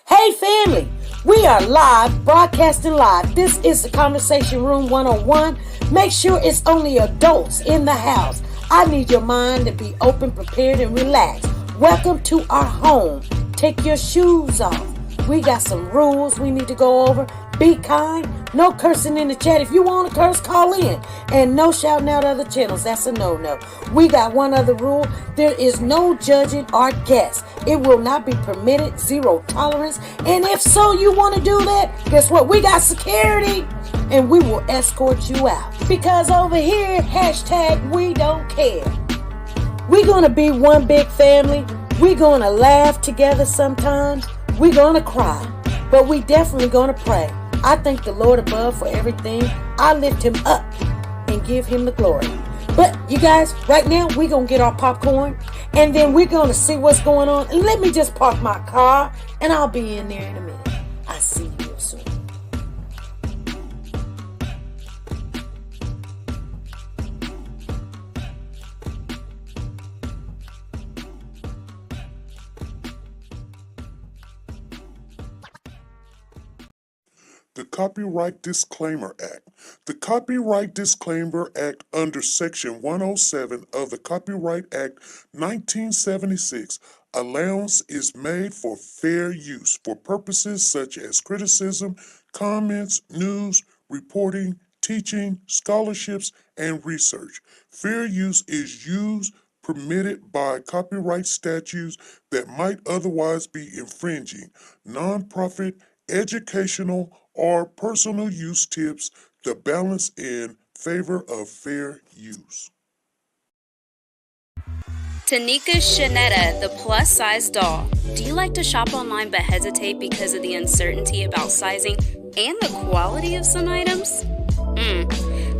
Hey family, we are live, broadcasting live. This is the Conversation Room 101. Make sure it's only adults in the house. I need your mind to be open, prepared, and relaxed. Welcome to our home. Take your shoes off. We got some rules we need to go over. Be kind. No cursing in the chat. If you want to curse, call in. And no shouting out other channels. That's a no-no. We got one other rule. There is no judging our guests. It will not be permitted. Zero tolerance. And if so, you want to do that, guess what? We got security. And we will escort you out. Because over here, hashtag we don't care. We're going to be one big family. We're going to laugh together sometimes. We're going to cry. But we definitely going to pray. I thank the Lord above for everything. I lift him up and give him the glory. But you guys, right now, we're going to get our popcorn. And then we're going to see what's going on. And let me just park my car. And I'll be in there in a minute. I'll see you real soon. The Copyright Disclaimer Act. The Copyright Disclaimer Act under Section 107 of the Copyright Act 1976, allowance is made for fair use for purposes such as criticism, comments, news, reporting, teaching, scholarships, and research. Fair use is used permitted by copyright statutes that might otherwise be infringing. Nonprofit, educational, or personal use tips the balance in favor of fair use. TeNika Shenette, the plus-size doll. Do you like to shop online but hesitate because of the uncertainty about sizing and the quality of some items?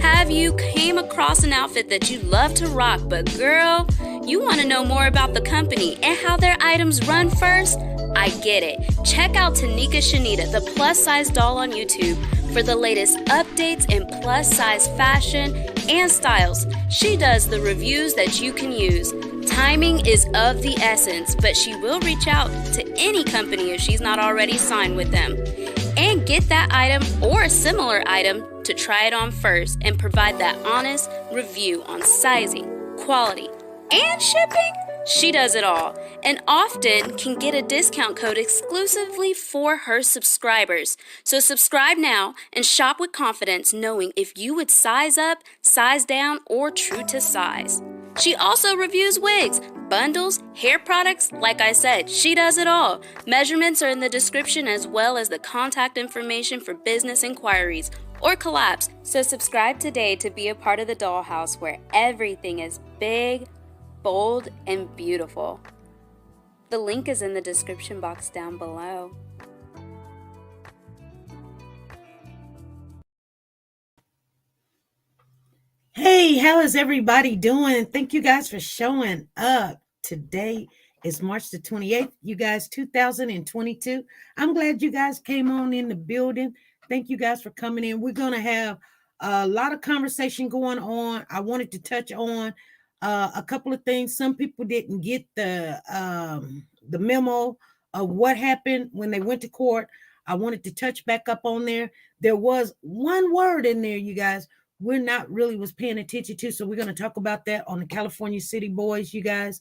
Have you came across an outfit that you love to rock, but girl, you want to know more about the company and how their items run first? I get it. Check out TeNika Shenette, the plus-size doll on YouTube for the latest updates in plus-size fashion and styles. She does the reviews that you can use. Timing is of the essence, but she will reach out to any company if she's not already signed with them. And get that item or a similar item to try it on first and provide that honest review on sizing, quality, and shipping. She does it all and often can get a discount code exclusively for her subscribers. So subscribe now and shop with confidence, knowing if you would size up, size down, or true to size. She also reviews wigs, bundles, hair products. Like I said, she does it all. Measurements are in the description as well as the contact information for business inquiries or collabs. So subscribe today to be a part of the dollhouse where everything is big, bold, and beautiful. The link is in the description box down below. Hey, how is everybody doing? Thank you guys for showing up. Today is March the 28th, you guys, 2022. I'm glad you guys came on in the building. Thank you guys for coming in. We're going to have a lot of conversation going on. I wanted to touch on a couple of things. Some people didn't get the memo of what happened when they went to court. I wanted to touch back up on there. There was one word in there, you guys, we're not really was paying attention to. So we're going to talk about that on the California City Boys, you guys.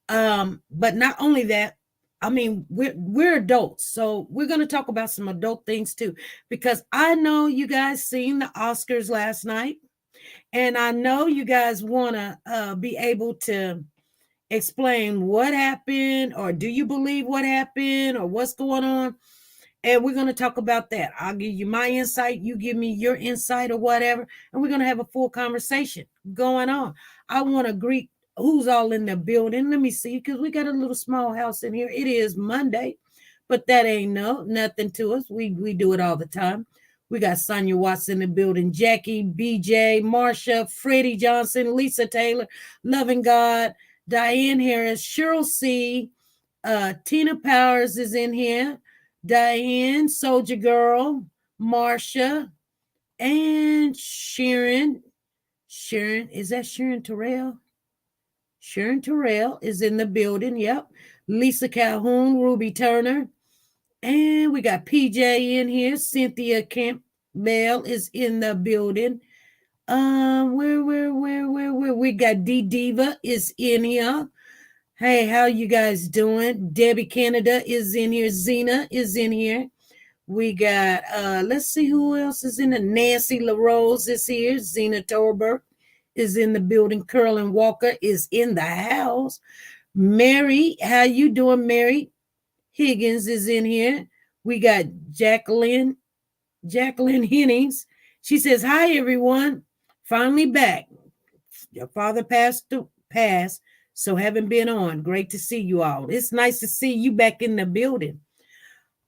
But not only that, I mean, we're adults. So we're going to talk about some adult things too, because I know you guys seen the Oscars last night. And I know you guys want to be able to explain what happened, or do you believe what happened, or what's going on? And we're going to talk about that. I'll give you my insight. You give me your insight or whatever. And we're going to have a full conversation going on. I want to greet who's all in the building. Let me see, because we got a little small house in here. It is Monday, but that ain't nothing to us. We do it all the time. We got Sonia Watts in the building, Jackie, BJ, Marsha, Freddie Johnson, Lisa Taylor, Loving God, Diane Harris, Cheryl C., Tina Powers is in here, Diane, Soldier Girl, Marsha, and Sharon. Sharon, is that Sharon Terrell? Sharon Terrell is in the building. Yep. Lisa Calhoun, Ruby Turner. And we got PJ in here. Cynthia Campbell is in the building. Where? We got D Diva is in here. Hey, how you guys doing? Debbie Canada is in here. Zena is in here. We got, let's see who else is in there. Nancy LaRose is here. Zena Torberg is in the building. Curlin Walker is in the house. Mary, how you doing, Mary? Higgins is in here. We got Jacqueline Hennings. She says, hi, everyone. Finally back. Your father passed, so haven't been on. Great to see you all. It's nice to see you back in the building.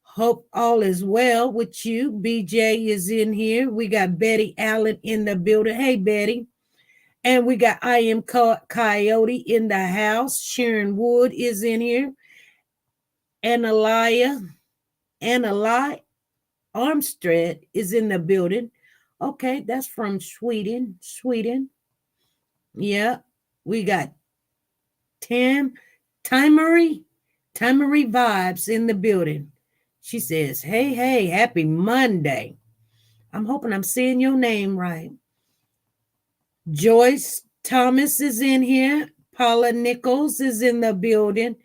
Hope all is well with you. BJ is in here. We got Betty Allen in the building. Hey, Betty. And we got I Am Coyote in the house. Sharon Wood is in here. Analia Armstead is in the building. Okay, that's from Sweden. Yeah, we got Timery Vibes in the building. She says, hey, happy Monday. I'm hoping I'm saying your name right. Joyce Thomas is in here. Paula Nichols is in the building.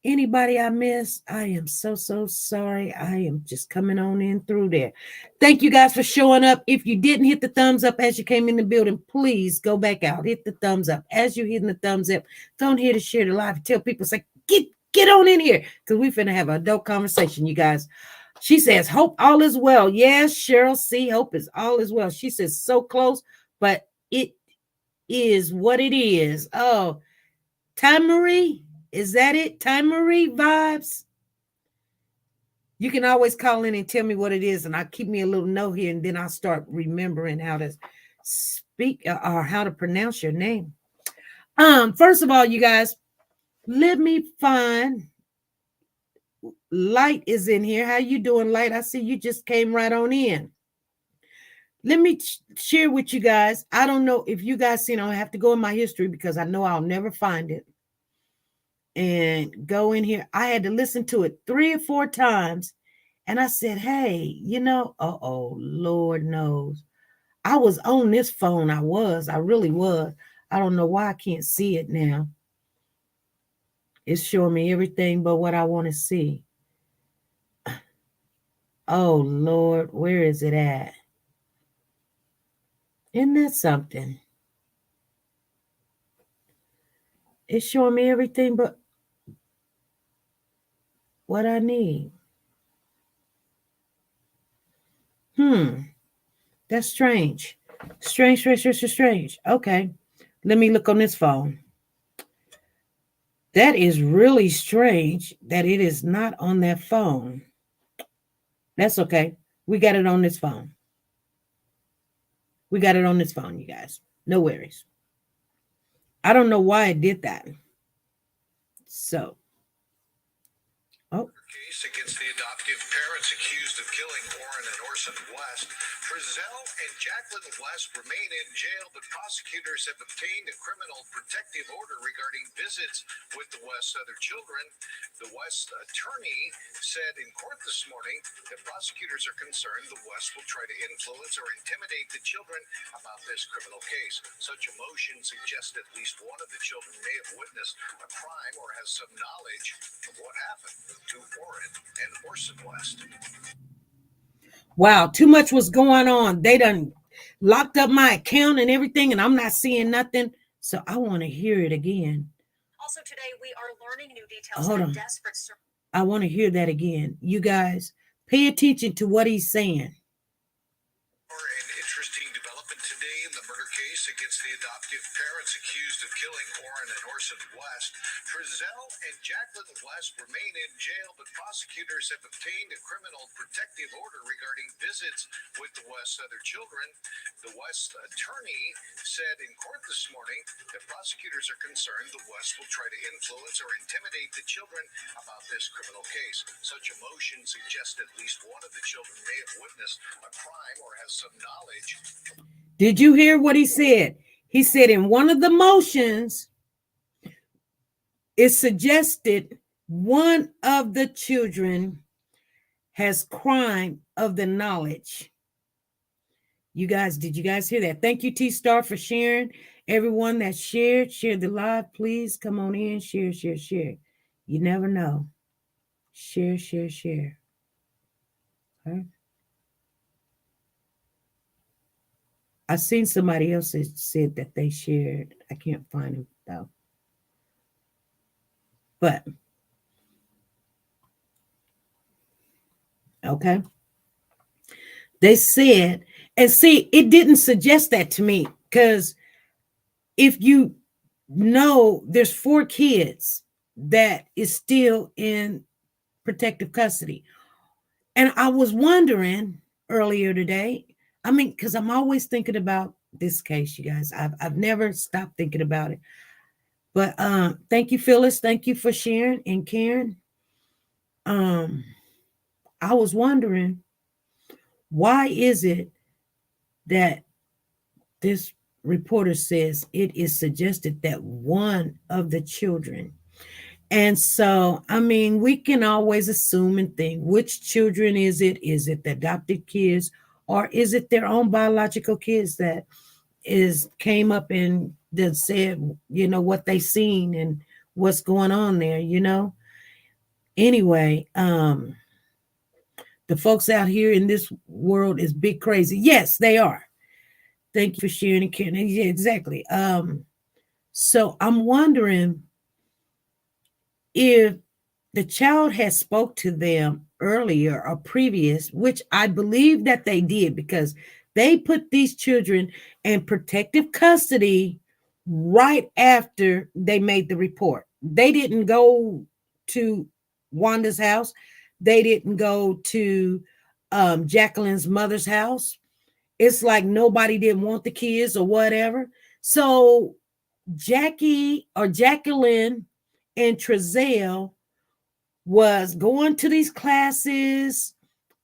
Anybody I missed? I am so sorry. I am just coming on in through there. Thank you guys for showing up. If you didn't hit the thumbs up as you came in the building, please go back out. Hit the thumbs up. As you're hitting the thumbs up, don't hit to share the live. Tell people, say, get on in here, because we're finna have an adult conversation, you guys. She says, hope all is well. Yes, Cheryl C. Hope is all is well. She says, so close, but it is what it is. Oh, Timery. Is that it? Timery Vibes? You can always call in and tell me what it is, and I'll keep me a little note here, and then I'll start remembering how to speak or how to pronounce your name. First of all, you guys, let me find Light is in here. How you doing, Light? I see you just came right on in. Let me share with you guys. I don't know if you guys seen. I have to go in my history because I know I'll never find it. And go in here. I had to listen to it 3 or 4 times. And I said, hey, Lord knows. I was on this phone. I really was. I don't know why I can't see it now. It's showing me everything but what I want to see. Oh, Lord, where is it at? Isn't that something? It's showing me everything but what I need. That's strange. Strange. Okay. Let me look on this phone. That is really strange that it is not on that phone. That's okay. We got it on this phone. You guys. No worries. I don't know why it did that. So. Oh. Case against the adoptive parents accused of killing Warren and Orson West. Frizzell and Jacqueline West remain in jail, but prosecutors have obtained a criminal protective order regarding visits with the West's other children. The West attorney said in court this morning that prosecutors are concerned the West will try to influence or intimidate the children about this criminal case. Such a motion suggests at least one of the children may have witnessed a crime or has some knowledge of what happened to Warren and Orson West. Wow, too much was going on. They done locked up my account and everything, and I'm not seeing nothing. So I want to hear it again. Also today, we are learning new details. Hold on. I want to hear that again. You guys, pay attention to what he's saying. An interesting development today in the murder case against the adoptive parents accused of killing Orrin and Orson West. Trezell and Jacqueline West remain in jail, but prosecutors have obtained a criminal protective order regarding visits with the West's other children. The West attorney said in court this morning that prosecutors are concerned the West will try to influence or intimidate the children about this criminal case. Such a motion suggests at least one of the children may have witnessed a crime or has some knowledge. Did you hear what he said? He said in one of the motions, it suggested one of the children has crime of the knowledge. You guys, did you guys hear that? Thank you, T-Star, for sharing. Everyone that shared the live. Please come on in, share. You never know. Share. Okay. I seen somebody else that said that they shared. I can't find it though. But okay. They said, and see, it didn't suggest that to me, because if you know, there's 4 kids that is still in protective custody. And I was wondering earlier today, I mean, because I'm always thinking about this case, you guys. I've never stopped thinking about it. But thank you, Phyllis. Thank you for sharing. And Karen, I was wondering, why is it that this reporter says it is suggested that one of the children, and so, I mean, we can always assume and think, which children is it? Is it the adopted kids, or is it their own biological kids that came up and that said, you know, what they seen and what's going on there, you know? Anyway, the folks out here in this world is big crazy. Yes, they are. Thank you for sharing and caring. Yeah, exactly. So I'm wondering if the child has spoke to them earlier or previous, which I believe that they did, because they put these children in protective custody right after they made the report. They didn't go to Wanda's house. They didn't go to Jacqueline's mother's house. It's like nobody didn't want the kids or whatever. So Jacqueline and Trezell was going to these classes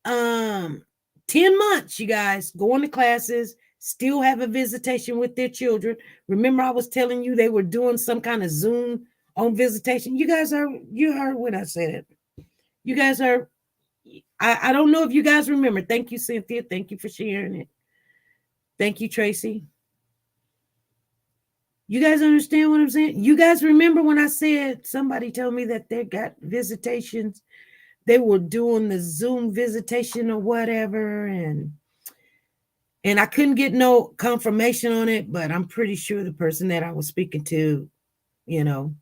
10 months, you guys, going to classes, still have a visitation with their children. Remember, I was telling you they were doing some kind of Zoom on visitation. You heard when I said it. You guys heard. I don't know if you guys remember. Thank you, Cynthia. Thank you for sharing it. Thank you, Tracy. You guys understand what I'm saying? You guys remember when I said somebody told me that they got visitations? They were doing the Zoom visitation or whatever, and I couldn't get no confirmation on it, but I'm pretty sure the person that I was speaking to, you know,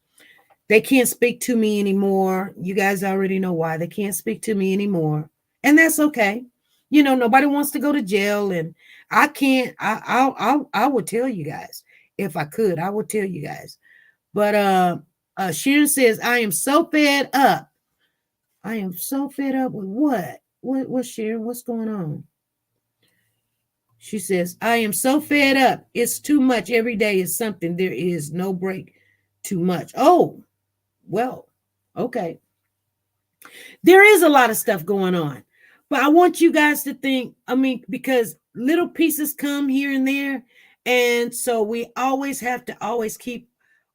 they can't speak to me anymore. You guys already know why they can't speak to me anymore, and that's okay. You know, nobody wants to go to jail, and I can't. I would tell you guys. If I could, I would tell you guys. But Sharon says, I am so fed up. I am so fed up with what? What's Sharon? What's going on? She says, I am so fed up. It's too much. Every day is something. There is no break. Too much. Oh, well, okay. There is a lot of stuff going on. But I want you guys to think, I mean, because little pieces come here and there. And so we always have to always keep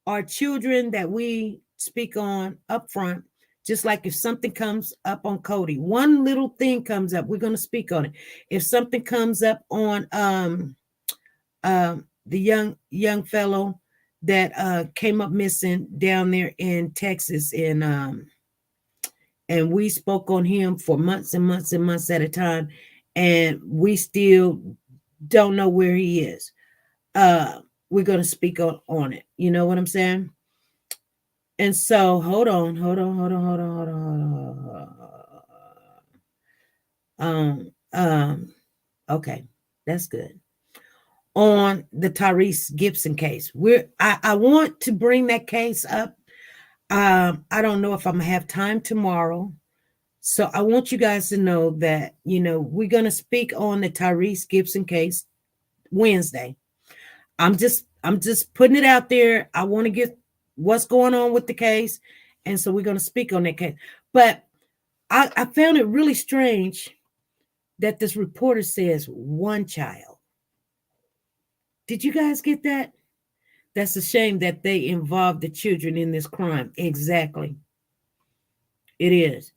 our children that we speak on up front. Just like if something comes up on Cody, one little thing comes up, we're going to speak on it. If something comes up on the young fellow that came up missing down there in Texas, and we spoke on him for months and months and months at a time, and we still don't know where he is. We're going to speak on it. You know what I'm saying? And so, hold on. Okay, that's good. on the Tyrese Gibson case. I want to bring that case up. I don't know if I'm gonna have time tomorrow. So I want you guys to know that, we're going to speak on the Tyrese Gibson case Wednesday. I'm just putting it out there. I want to get what's going on with the case. And so we're going to speak on that case. But I found it really strange that this reporter says one child. Did you guys get that? That's a shame that they involved the children in this crime. Exactly. It is.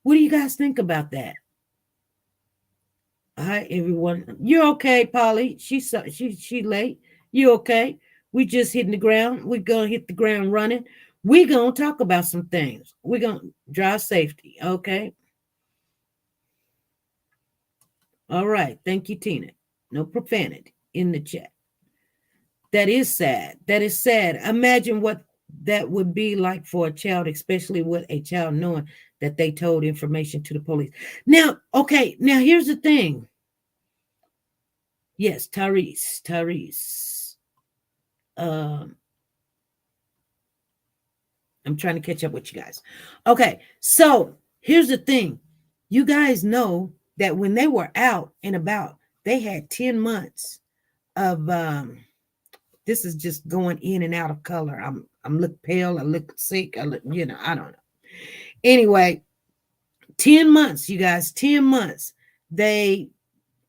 What do you guys think about that? Hi, everyone. You're okay, Polly. She late. You okay? We just hitting the ground. We're gonna hit the ground running. We're gonna talk about some things. We're gonna drive safety. Okay. All right. Thank you, Tina. No profanity in the chat. That is sad. That is sad. Imagine what that would be like for a child, especially with a child knowing that they told information to the police. Now, here's the thing. Yes, Tyrese. I'm trying to catch up with you guys. Okay, so here's the thing. You guys know that when they were out and about, they had 10 months of this is just going in and out of color. I'm look pale, I look sick, I don't know. Anyway, 10 months, you guys, 10 months. They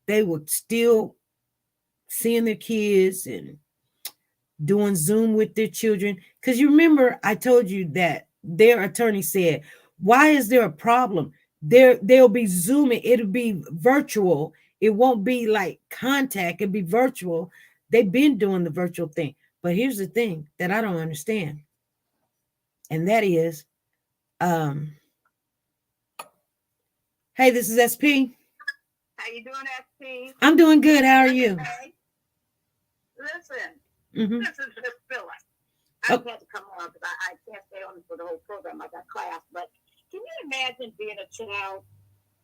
were still seeing their kids and doing Zoom with their children. Because you remember I told you that their attorney said, why is there a problem? They'll be Zooming. It'll be virtual. It won't be like contact. It'll be virtual. They've been doing the virtual thing. But here's the thing that I don't understand. And that is, hey, this is SP. How you doing, SP? I'm doing good. How are you? Okay. Listen, Mm-hmm. this is Miss Phyllis. I had to come on because I can't stay on for the whole program. I got class. But can you imagine being a child,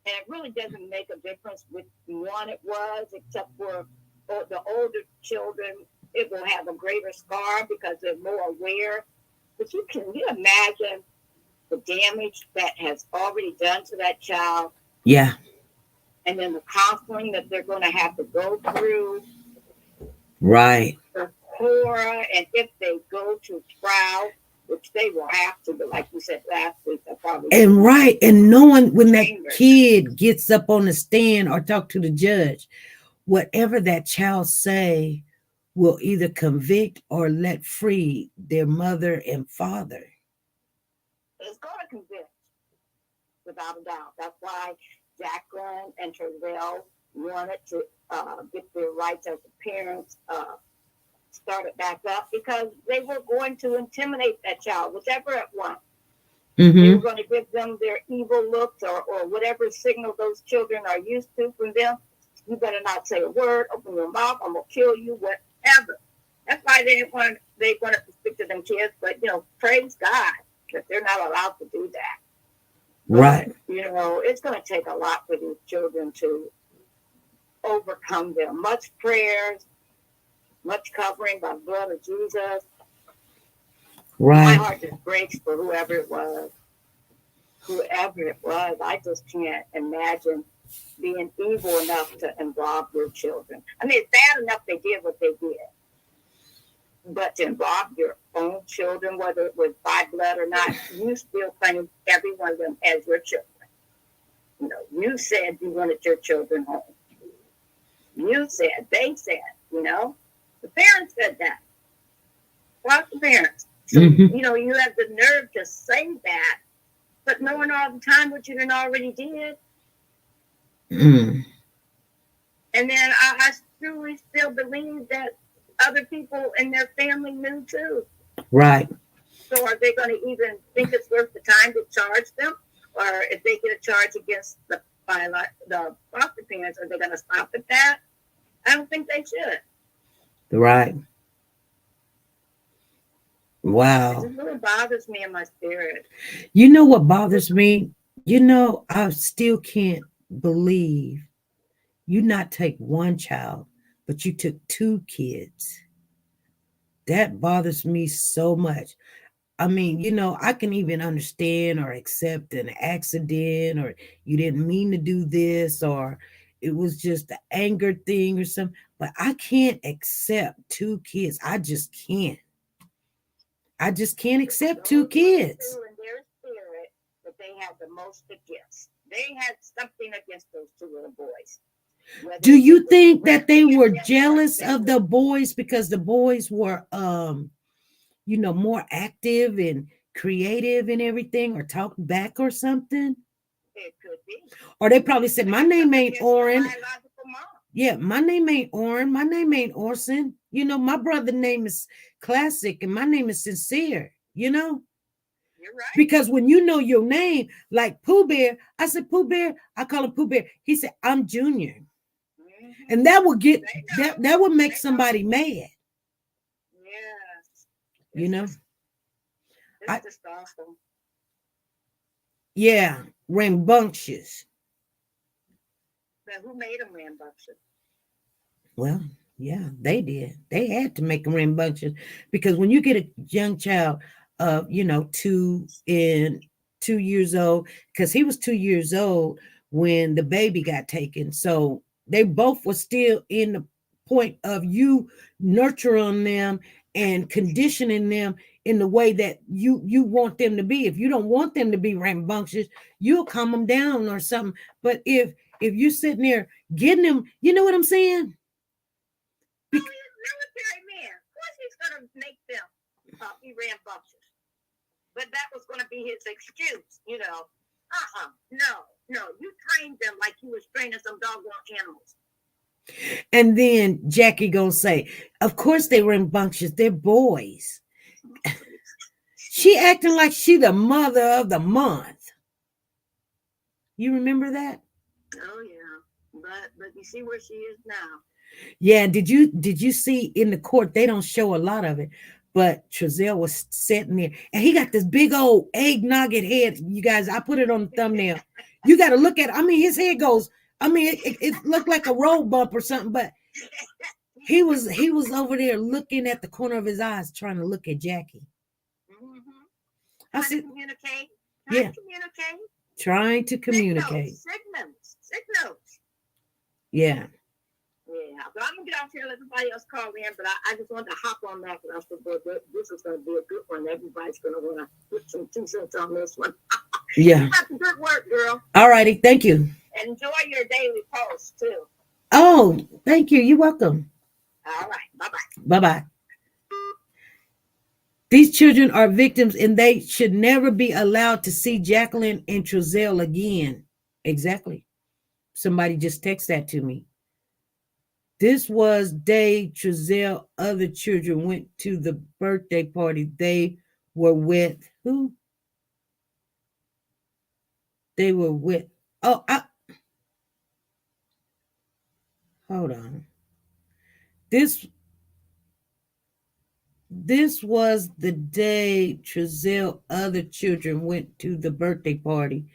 and it really doesn't make a difference which one it was, except for the older children, it will have a greater scar because they're more aware. But can you imagine the damage that has already done to that child? Yeah. And then the counseling that they're going to have to go through. Right. The horror, and if they go to trial, which they will have to, but like you said last week, they'll probably. And right, and knowing when that kid gets up on the stand or talk to the judge, whatever that child say will either convict or let free their mother and father. It's going to convict, without a doubt. That's why Jacqueline and Terrell wanted to get their rights as parents started back up, because they were going to intimidate that child, whichever it was. Mm-hmm. They were going to give them their evil looks or whatever signal those children are used to from them. You better not say a word, open your mouth, I'm going to kill you, whatever. That's why they wanted to speak to them kids, but, praise God that they're not allowed to do that. Right. But, it's going to take a lot for these children to overcome them. Much prayers, much covering by the blood of Jesus. Right. My heart just breaks for whoever it was. I just can't imagine being evil enough to involve your children. I mean, it's bad enough they did what they did. But to involve your own children, whether it was by blood or not, you still claim every one of them as your children. You said you wanted your children home. They said, the parents said that. What the parents? So, mm-hmm. You have the nerve to say that, but knowing all the time what you done already did. Mm. And then I truly still believe that other people in their family knew too. Right. So are they going to even think it's worth the time to charge them? Or if they get a charge against the foster parents, are they going to stop at that? I don't think they should. Right. Wow. It really bothers me in my spirit. You know what bothers me? I still can't believe you not take one child but you took 2 kids. That bothers me so much. I mean, I can even understand or accept an accident, or you didn't mean to do this, or it was just an anger thing or something. But I can't accept 2 kids. I just can't. I just can't accept 2 kids. In their spirit that they had the most against. They had something against those 2 little boys. Do you think that they were jealous of the boys because the boys were more active and creative and everything, or talk back or something? It could be. Or they probably said, my name ain't Orrin. Yeah, my name ain't Orrin. My name ain't Orson. My brother's name is Classic and my name is Sincere, You're right. Because when you know your name, like Pooh Bear, I said, Pooh Bear, I call him Pooh Bear. He said, I'm Junior. Mm-hmm. And that would get, that would make somebody mad. Yes. It's just awesome. Yeah, rambunctious. But who made them rambunctious? Well, yeah, they did. They had to make them rambunctious because when you get a young child of 2 years old, because he was 2 years old when the baby got taken, so they both were still in the point of you nurturing them and conditioning them in the way that you want them to be. If you don't want them to be rambunctious, you'll calm them down or something. But if you're sitting there getting them, you know what I'm saying? He's a military man. Of course he's going to make them be rambunctious. But that was going to be his excuse, No. You trained them like you was training some doggone animals. And then Jackie gonna say, of course they rambunctious. They're boys. She acting like she the mother of the month. You remember that? Oh yeah, but you see where she is now. Yeah. Did you see in the court? They don't show a lot of it, but Trezell was sitting there, and he got this big old eggnog head. You guys, I put it on the thumbnail. You got to look at it. I mean, his head goes. I mean, it looked like a road bump or something, but he was over there looking at the corner of his eyes, trying to look at Jackie. Mm-hmm. I said, communicate. Trying to communicate. Signals. Yeah. Yeah, but I'm gonna get off here and let everybody else call in. But I just wanted to hop on that because I said, this is gonna be a good one. Everybody's gonna want to put some 2 cents on this one. Yeah. You got some good work, girl. All righty, thank you. Enjoy your daily post too. Oh, thank you. You're welcome. All right. Bye-bye. Bye-bye. These children are victims and they should never be allowed to see Jacqueline and Trezell again. Exactly. Somebody just texted that to me. This was day Trezell, other children went to the birthday party. They were with who? They were with, hold on. This was the day Trezell, other children went to the birthday party.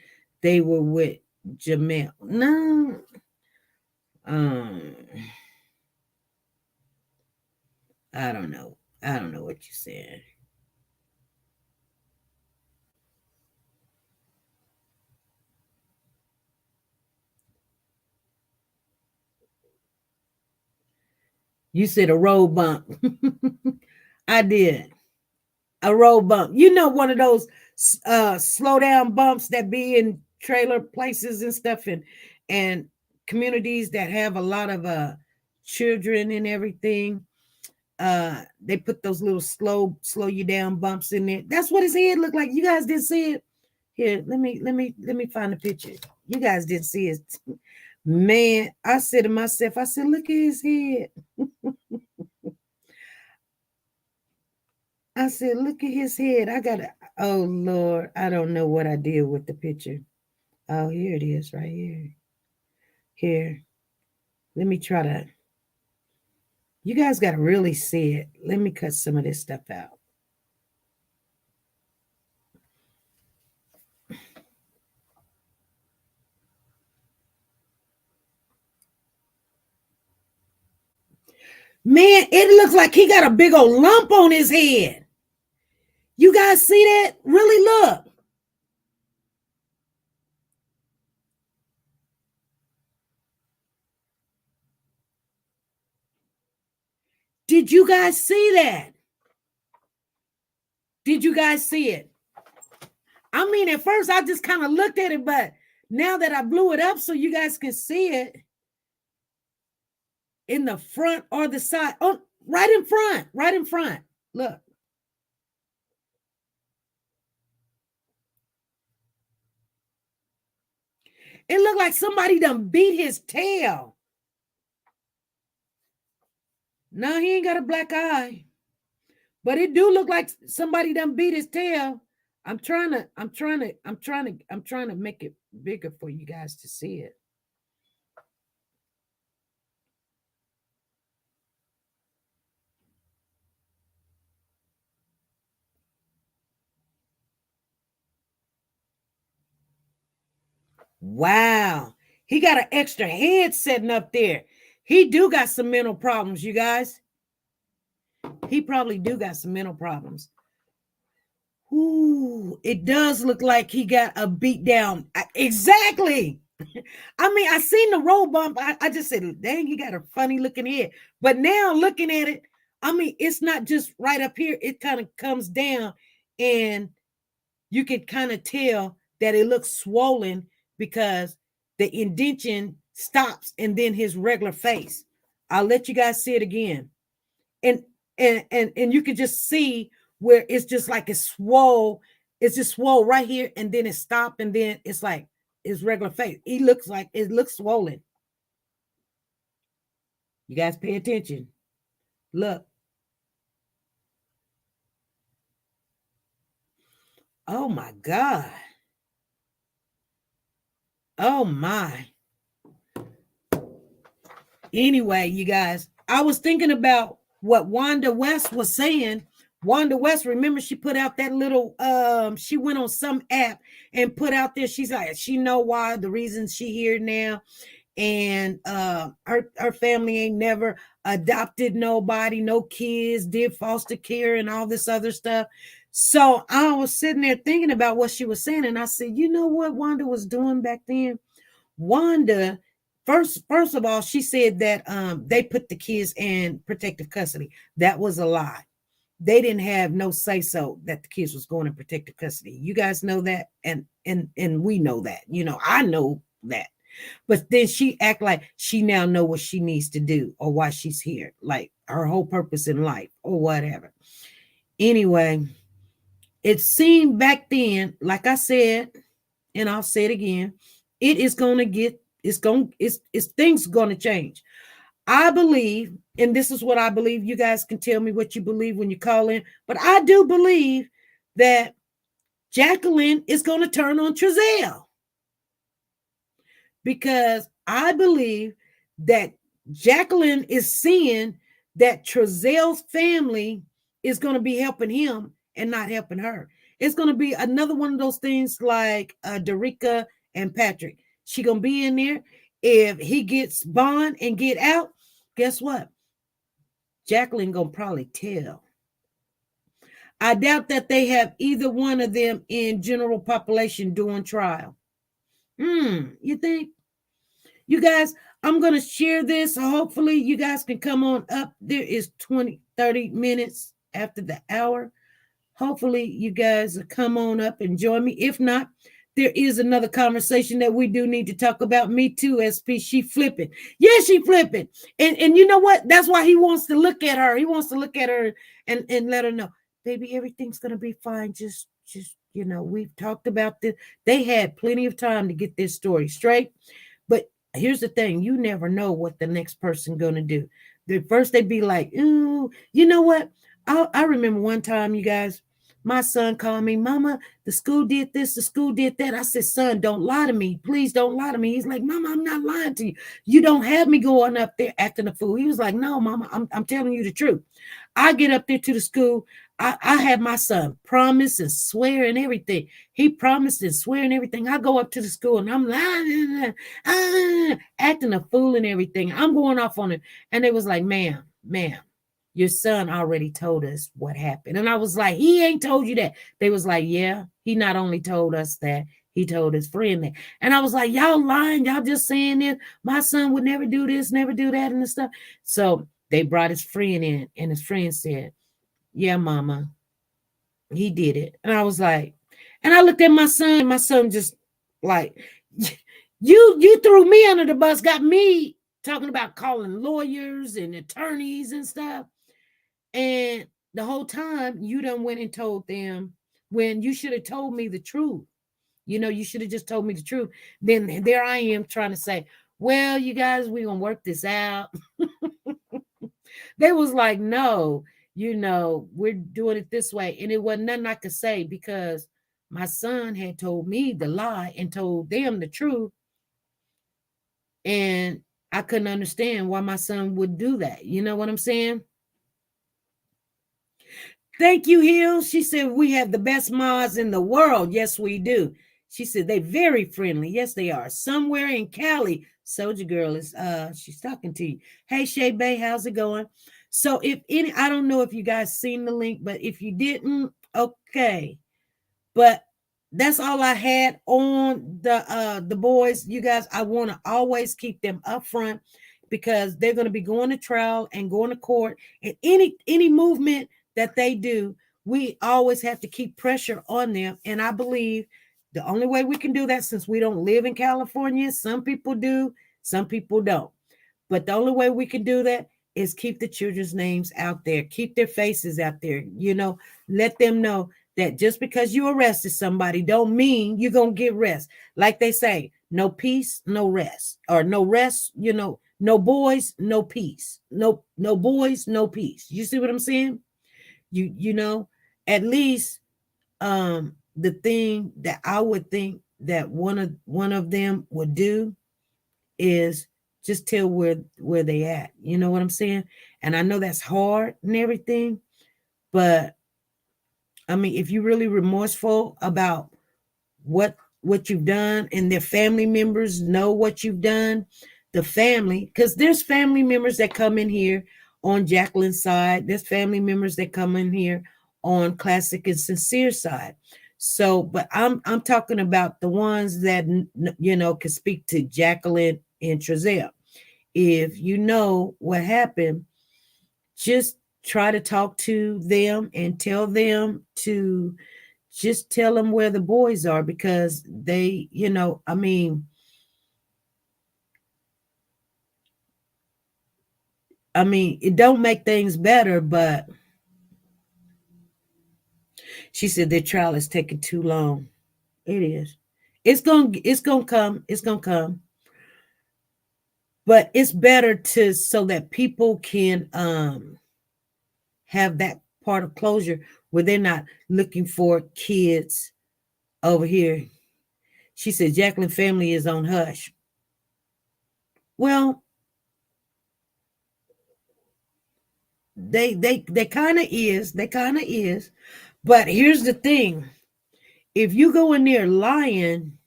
They were with Jamel. No. I don't know. I don't know what you're saying. You said a road bump. I did. A road bump. One of those slow down bumps that be in trailer places and stuff and communities that have a lot of children and everything. They put those little slow you down bumps in there. That's what his head looked like. You guys didn't see it. Here, let me find a picture. You guys didn't see it. Man, I said to myself, I said, look at his head. I said, look at his head. Oh Lord, I don't know what I did with the picture. Oh, here it is right here. Here. Let me try to. You guys got to really see it. Let me cut some of this stuff out. Man, it looks like he got a big old lump on his head. You guys see that? Really look. Did you guys see that? Did you guys see it? I mean, at first I just kind of looked at it, but now that I blew it up so you guys can see it in the front or the side. Oh, right in front. Look. It looked like somebody done beat his tail. No, he ain't got a black eye. But it do look like somebody done beat his tail. I'm trying to make it bigger for you guys to see it. Wow. He got an extra head sitting up there. He do got some mental problems, you guys. He probably do got some mental problems. Ooh, it does look like he got a beat down. Exactly. I mean, I seen the roll bump. I just said, dang, he got a funny looking head. But now looking at it, I mean, it's not just right up here. It kind of comes down and you can kind of tell that it looks swollen because the indentation stops and then his regular face. I'll let you guys see it again. And you can just see where it's just like it's swole. It's just swole right here and then it stopped and then it's like his regular face. He looks like it looks swollen. You guys pay attention. Look. Oh my God. Oh my. Anyway, you guys, I was thinking about what Wanda West was saying. Wanda West, remember she put out that little, she went on some app and put out there, she's like, she know why, the reasons she here now. And her family ain't never adopted nobody, no kids, did foster care and all this other stuff. So I was sitting there thinking about what she was saying. And I said, you know what Wanda was doing back then? Wanda, first of all, she said that they put the kids in protective custody. That was a lie. They didn't have no say-so that the kids was going in protective custody. You guys know that, and we know that. You know, I know that. But then she act like she now know what she needs to do or why she's here, like her whole purpose in life or whatever. Anyway, it seemed back then, like I said, and I'll say it again, it is going to get, it's things going to change. I believe, and this is what I believe, you guys can tell me what you believe when you call in, but I do believe that Jacqueline is going to turn on Trezell. Because I believe that Jacqueline is seeing that Trezell's family is going to be helping him and not helping her. It's going to be another one of those things like TeNika and Patrick. She going to be in there. If he gets bond and get out, guess what? Jacqueline going to probably tell. I doubt that they have either one of them in general population doing trial. You think? You guys, I'm going to share this. Hopefully you guys can come on up. There is 30 minutes after the hour. Hopefully you guys will come on up and join me. If not, there is another conversation that we do need to talk about. Me too, SP. She flipping. Yeah, she flipping. And you know what? That's why he wants to look at her. He wants to look at her and let her know, baby, everything's going to be fine. Just, you know, we've talked about this. They had plenty of time to get this story straight. But here's the thing. You never know what the next person going to do. First they'd be like, ooh, you know what? I remember one time, you guys, my son called me, Mama, the school did this, the school did that. I said, son, don't lie to me. Please don't lie to me. He's like, Mama, I'm not lying to you. You don't have me going up there acting a fool. He was like, no, Mama, I'm telling you the truth. I get up there to the school. I had my son promise and swear and everything. He promised and swear and everything. I go up to the school and I'm lying, acting a fool and everything. I'm going off on it. And they was like, ma'am, ma'am, your son already told us what happened. And I was like, he ain't told you that. They was like, yeah, he not only told us that, he told his friend that. And I was like, y'all lying. Y'all just saying this. My son would never do this, never do that, and the stuff. So they brought his friend in, and his friend said, yeah, mama, he did it. And I was like, and I looked at my son, and my son just like, you threw me under the bus, got me talking about calling lawyers and attorneys and stuff. And the whole time you done went and told them when you should have told me the truth. You know, you should have just told me the truth. Then there I am trying to say, well, you guys, we're going to work this out. They was like, no, you know, we're doing it this way. And it wasn't nothing I could say because my son had told me the lie and told them the truth. And I couldn't understand why my son would do that. You know what I'm saying? Thank you, Hill. She said, we have the best mods in the world. Yes, we do. She said, they're very friendly. Yes, they are. Somewhere in Cali, Soldier Girl is, she's talking to you. Hey, Shay Bay, how's it going? So if any, I don't know if you guys seen the link, but if you didn't, okay. But that's all I had on the boys. You guys, I want to always keep them up front because they're going to be going to trial and going to court. And any movement that they do, we always have to keep pressure on them. And I believe the only way we can do that, since we don't live in California, some people do, some people don't. But the only way we can do that is keep the children's names out there, keep their faces out there, you know, let them know that just because you arrested somebody don't mean you're going to get rest. Like they say, no peace, no rest, or no rest, you know, no boys, no peace, no boys, no peace. You see what I'm saying? You know, at least the thing that I would think that one of them would do is just tell where they at. You know what I'm saying? And I know that's hard and everything, but I mean, if you're really remorseful about what you've done and their family members know what you've done, the family, because there's family members that come in here on Jacqueline's side. There's family members that come in here on Classic and Sincere side. So, but I'm talking about the ones that, you know, can speak to Jacqueline and Trezell. If you know what happened, just try to talk to them and tell them to just tell them where the boys are, because they, you know, I mean, it don't make things better, but she said their trial is taking too long. It is. It's gonna come. It's gonna come. But it's better to, so that people can have that part of closure where they're not looking for kids over here. She said Jacqueline family is on hush. Well, they kind of is. They kind of is. But here's the thing. If you go in there lying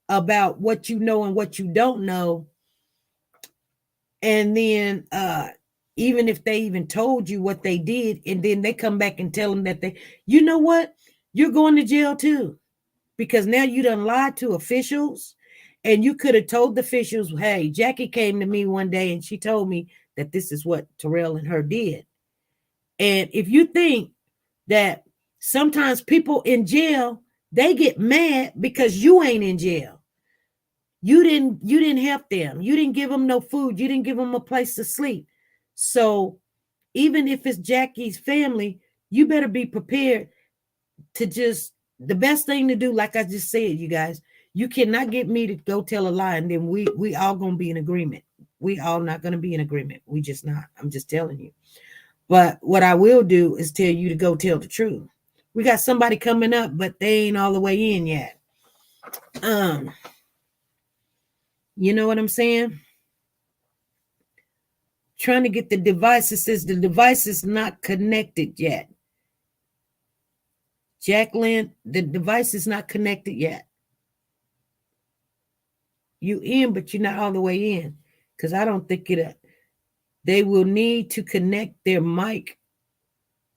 about what you know and what you don't know, and then even if they even told you what they did, and then they come back and tell them that they, you know what, you're going to jail too, because now you done lied to officials. And you could have told the officials, hey, Jackie came to me one day and she told me that this is what Terrell and her did. And if you think that sometimes people in jail, they get mad because you ain't in jail. You didn't help them. You didn't give them no food. You didn't give them a place to sleep. So even if it's Jackie's family, you better be prepared to just, the best thing to do, like I just said, you guys, you cannot get me to go tell a lie and then we all gonna be in agreement. We all not gonna be in agreement. We just not. I'm just telling you. But what I will do is tell you to go tell the truth. We got somebody coming up, but they ain't all the way in yet. You know what I'm saying? Trying to get the device. It says the device is not connected yet. Jacqueline, the device is not connected yet. You in, but you're not all the way in, because I don't think it. they will need to connect their mic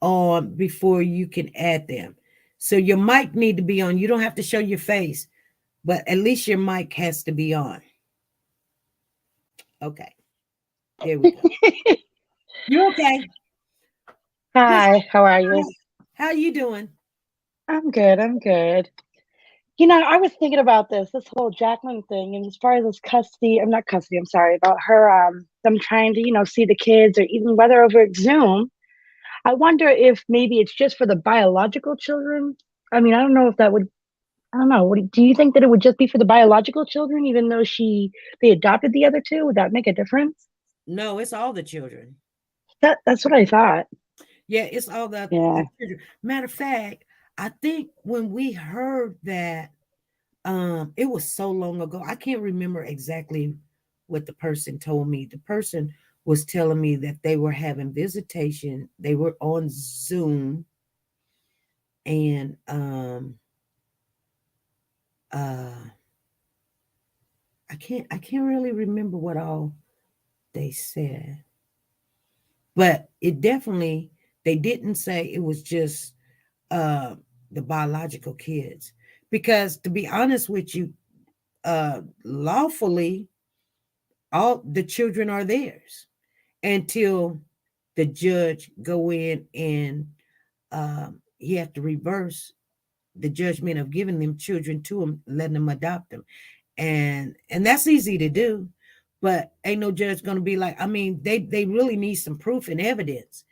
on before you can add them. So your mic need to be on. You don't have to show your face, but at least your mic has to be on. Okay. There we go. You okay? Hi, how are you? How you doing? I'm good, I'm good. You know, I was thinking about this whole Jacqueline thing, and as far as this custody, I'm not custody, I'm sorry, about her, them trying to, see the kids, or even whether over Zoom. I wonder if maybe it's just for the biological children. I mean, I don't know if that would, I don't know. Do you think that it would just be for the biological children, even though they adopted the other two? Would that make a difference? No, it's all the children. That's what I thought. Yeah, it's all the Yeah. children. Matter of fact, I think when we heard that, it was so long ago. I can't remember exactly what the person told me. The person was telling me that they were having visitation. They were on Zoom, and I can't really remember what all they said. But it definitely, they didn't say it was just the biological kids. Because to be honest with you, lawfully, all the children are theirs until the judge go in and he have to reverse the judgment of giving them children to them, letting them adopt them. And that's easy to do, but ain't no judge going to be like, I mean, they really need some proof and evidence.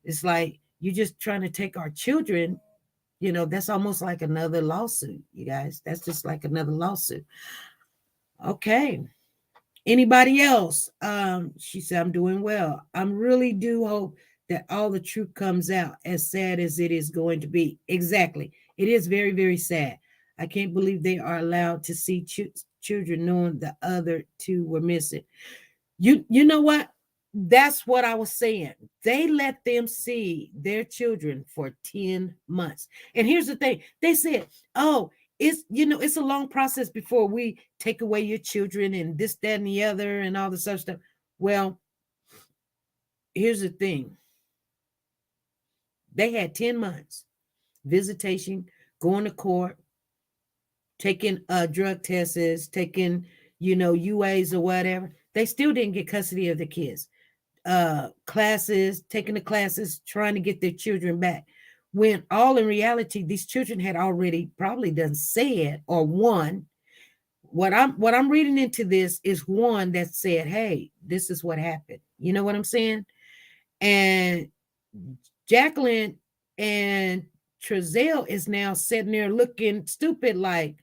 It's like, you just trying to take our children, that's almost like another lawsuit, you guys. That's just like another lawsuit. Okay. Anybody else? She said, I'm doing well. I really do hope that all the truth comes out, as sad as it is going to be. Exactly. It is very, very sad. I can't believe they are allowed to see children knowing the other two were missing. You know what? That's what I was saying. They let them see their children for 10 months. And here's the thing. They said, oh, it's a long process before we take away your children and this, that, and the other and all this other stuff. Well, here's the thing. They had 10 months visitation, going to court, taking drug tests, taking, UAs or whatever. They still didn't get custody of the kids. Classes, taking the classes, trying to get their children back. When all in reality, these children had already probably done said, or one. What I'm reading into this is one that said, hey, this is what happened. You know what I'm saying? And Jacqueline and Trezell is now sitting there looking stupid, like,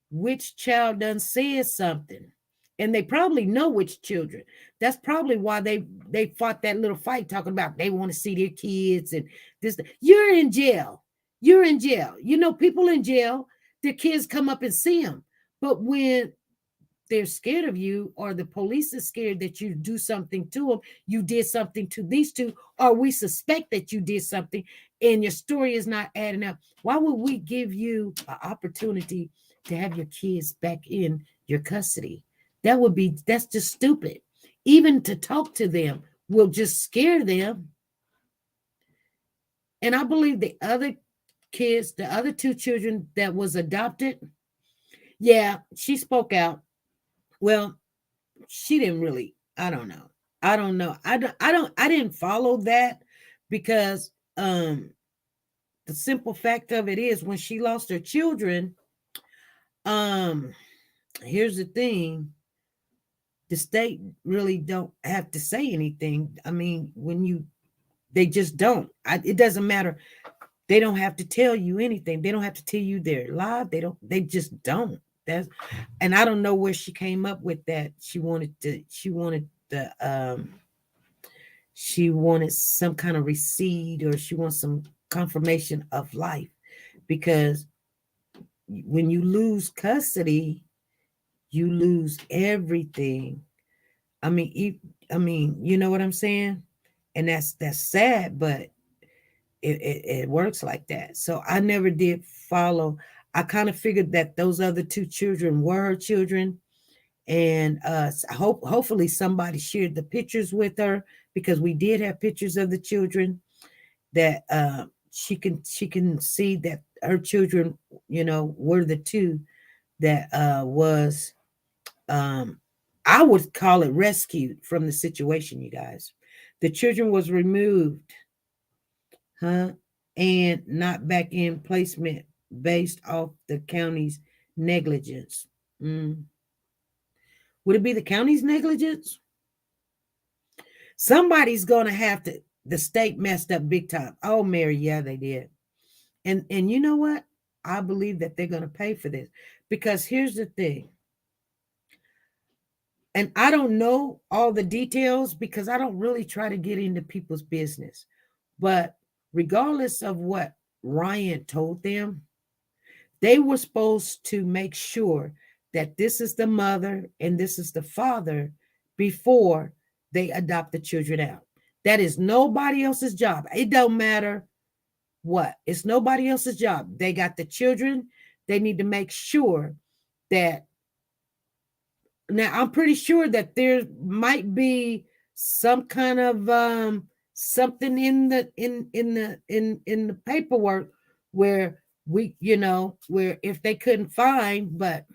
which child done said something? And they probably know which children. That's probably why they fought that little fight, talking about they want to see their kids and this. You're in jail. You're in jail. People in jail, their kids come up and see them. But when they're scared of you, or the police is scared that you do something to them, you did something to these two, or we suspect that you did something, and your story is not adding up, why would we give you an opportunity to have your kids back in your custody? That's just stupid. Even to talk to them will just scare them. And I believe the other kids, the other two children that was adopted, yeah, she spoke out. Well, she didn't really, I don't know. I didn't follow that, because the simple fact of it is, when she lost her children, here's the thing. The state really don't have to say anything. I mean, they just don't. It doesn't matter. They don't have to tell you anything. They don't have to tell you they're alive. They just don't. And I don't know where she came up with that. She wanted some kind of receipt, or she wants some confirmation of life, because when you lose custody, you lose everything. I mean, you know what I'm saying? And that's sad, but it works like that. So I never did follow. I kind of figured that those other two children were her children, And hopefully somebody shared the pictures with her, because we did have pictures of the children that she can see that her children, were the two that was I would call it rescued from the situation, you guys. The children was removed, and not back in placement based off the county's negligence. Would it be the county's negligence? Somebody's gonna have to. The state messed up big time. Oh, Mary, yeah, they did. And you know what? I believe that they're gonna pay for this, because here's the thing. And I don't know all the details, because I don't really try to get into people's business. But regardless of what Ryan told them, they were supposed to make sure that this is the mother and this is the father before they adopt the children out. That is nobody else's job. It don't matter what. It's nobody else's job. They got the children. They need to make sure that. Now, I'm pretty sure that there might be some kind of something in the paperwork where where if they couldn't find, but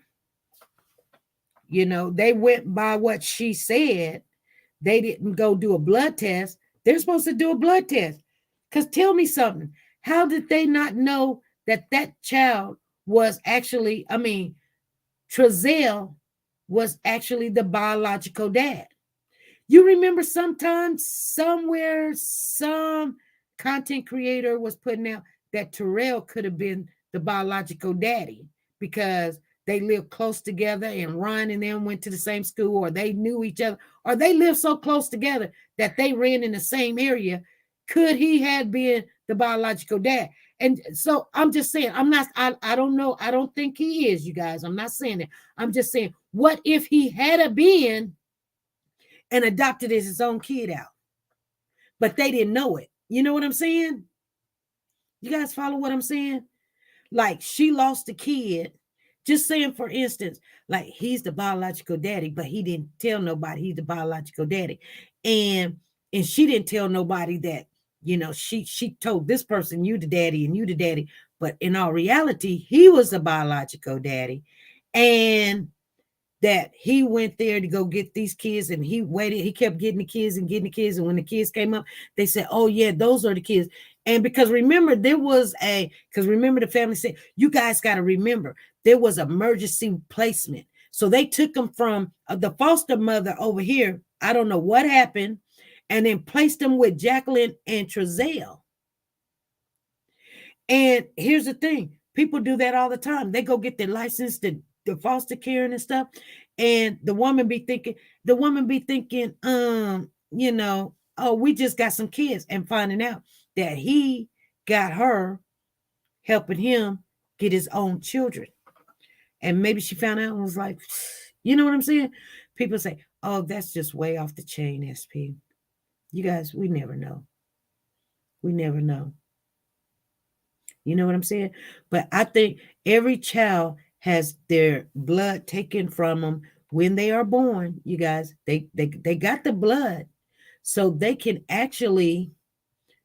they went by what she said. They didn't go do a blood test. They're supposed to do a blood test. Because tell me something. How did they not know that child was actually, Trezell was actually the biological dad? You remember sometimes, somewhere, some content creator was putting out that Terrell could have been the biological daddy because they lived close together, and Ryan and them went to the same school, or they knew each other, or they lived so close together that they ran in the same area. Could he have been the biological dad? And so I'm just saying, I don't know. I don't think he is, you guys. I'm not saying that. I'm just saying, what if he had been and adopted his own kid out, but they didn't know it? You know what I'm saying? You guys follow what I'm saying? Like, she lost a kid. Just saying, for instance, like, he's the biological daddy, but he didn't tell nobody he's the biological daddy. And she didn't tell nobody that, she told this person, you the daddy and you the daddy. But in all reality, he was the biological daddy. And that he went there to go get these kids, and he waited. He kept getting the kids. And when the kids came up, they said, oh, yeah, those are the kids. And because remember, the family said, you guys got to remember, there was emergency placement. So they took them from the foster mother over here. I don't know what happened. And then placed them with Jacqueline and Trezell. And here's the thing. People do that all the time. They go get their license to foster care and stuff. And the woman be thinking, oh, we just got some kids, and finding out that he got her helping him get his own children. And maybe she found out and was like, you know what I'm saying? People say, oh, that's just way off the chain, SP. You guys, we never know. We never know. You know what I'm saying? But I think every child has their blood taken from them when they are born. You guys, they got the blood, so they can actually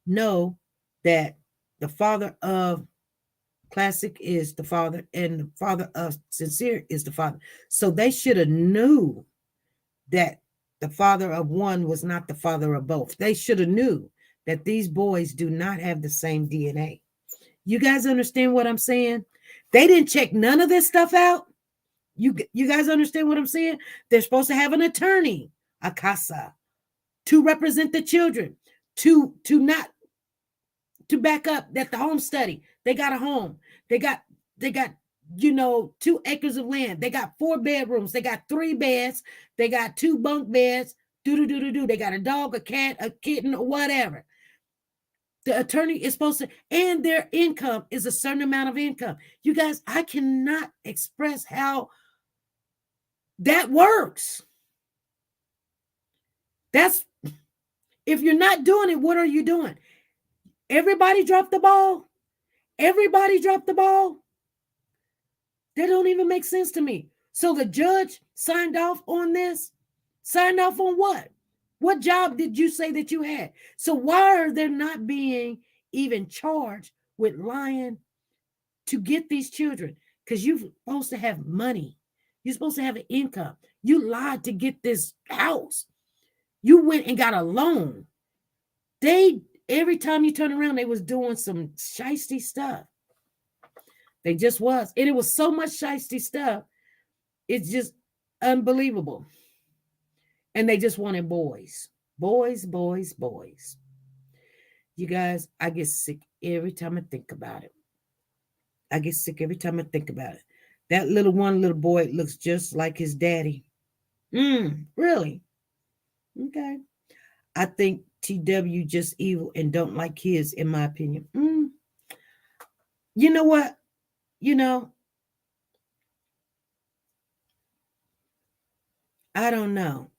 know that the father of Classic is the father, and the father of Sincere is the father. So they should have knew that the father of one was not the father of both. They should have knew that these boys do not have the same DNA. You guys understand what I'm saying? They didn't check none of this stuff out. You guys understand what I'm saying? They're supposed to have an attorney, a casa, to represent the children, to back up that the home study. They got a home. They got 2 acres of land. They got 4 bedrooms. They got 3 beds. They got 2 bunk beds. They got a dog, a cat, a kitten, or whatever. The attorney is supposed to, and their income is a certain amount of income. You guys, I cannot express how that works. That's, if you're not doing it, what are you doing? Everybody dropped the ball. Everybody dropped the ball. That don't even make sense to me. So the judge signed off on this? Signed off on what? What job did you say that you had? So why are they not being even charged with lying to get these children? Because you're supposed to have money. You're supposed to have an income. You lied to get this house. You went and got a loan. Every time you turn around, they was doing some shiesty stuff. They just was. And it was so much shiesty stuff. It's just unbelievable. And they just wanted boys. Boys, boys, boys. You guys, I get sick every time I think about it. I get sick every time I think about it. That little boy looks just like his daddy. Really? Okay. I think TW just evil and don't like kids, in my opinion. You know what? I don't know.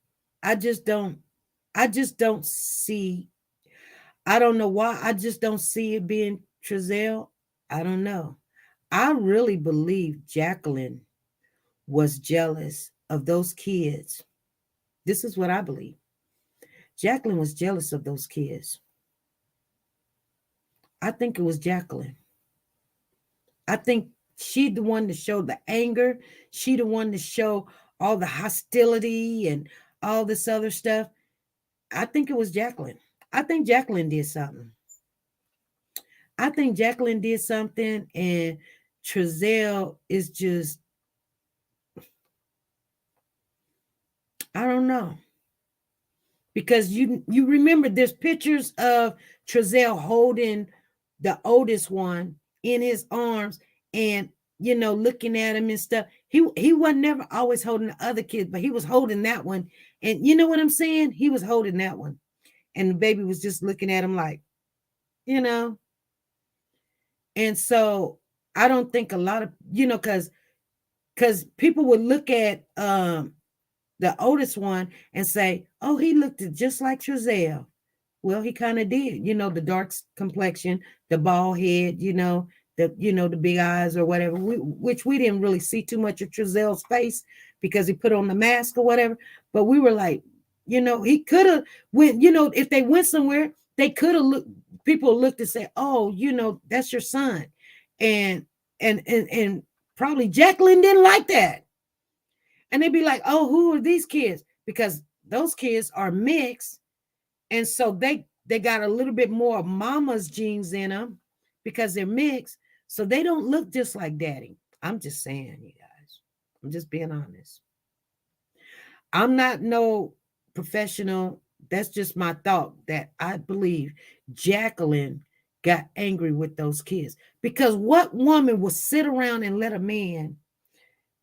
I just don't see. I don't know why. I just don't see it being Trezell. I don't know. I really believe Jacqueline was jealous of those kids. This is what I believe. Jacqueline was jealous of those kids. I think it was Jacqueline. I think she the one to show the anger. She the one to show all the hostility and all this other stuff. I think it was Jacqueline. I think Jacqueline did something. And Trezell is just, I don't know. Because you remember there's pictures of Trezell holding the oldest one in his arms and, looking at him and stuff. He wasn't never always holding the other kids, but he was holding that one. And you know what I'm saying? He was holding that one. And the baby was just looking at him like, And so I don't think a lot of, because people would look at the oldest one and say, oh, he looked just like Trezell. Well, he kind of did, the dark complexion, the bald head, the big eyes or whatever, which we didn't really see too much of Trezell's face because he put on the mask or whatever. But we were like, he could have went, if they went somewhere, they could have looked, people looked and said, oh, that's your son. And probably Jacqueline didn't like that. And they'd be like, oh, who are these kids? Because those kids are mixed. And so they got a little bit more of mama's genes in them because they're mixed. So they don't look just like daddy. I'm just saying, you guys. I'm just being honest. I'm not no professional. That's just my thought that I believe Jacqueline got angry with those kids. Because what woman will sit around and let a man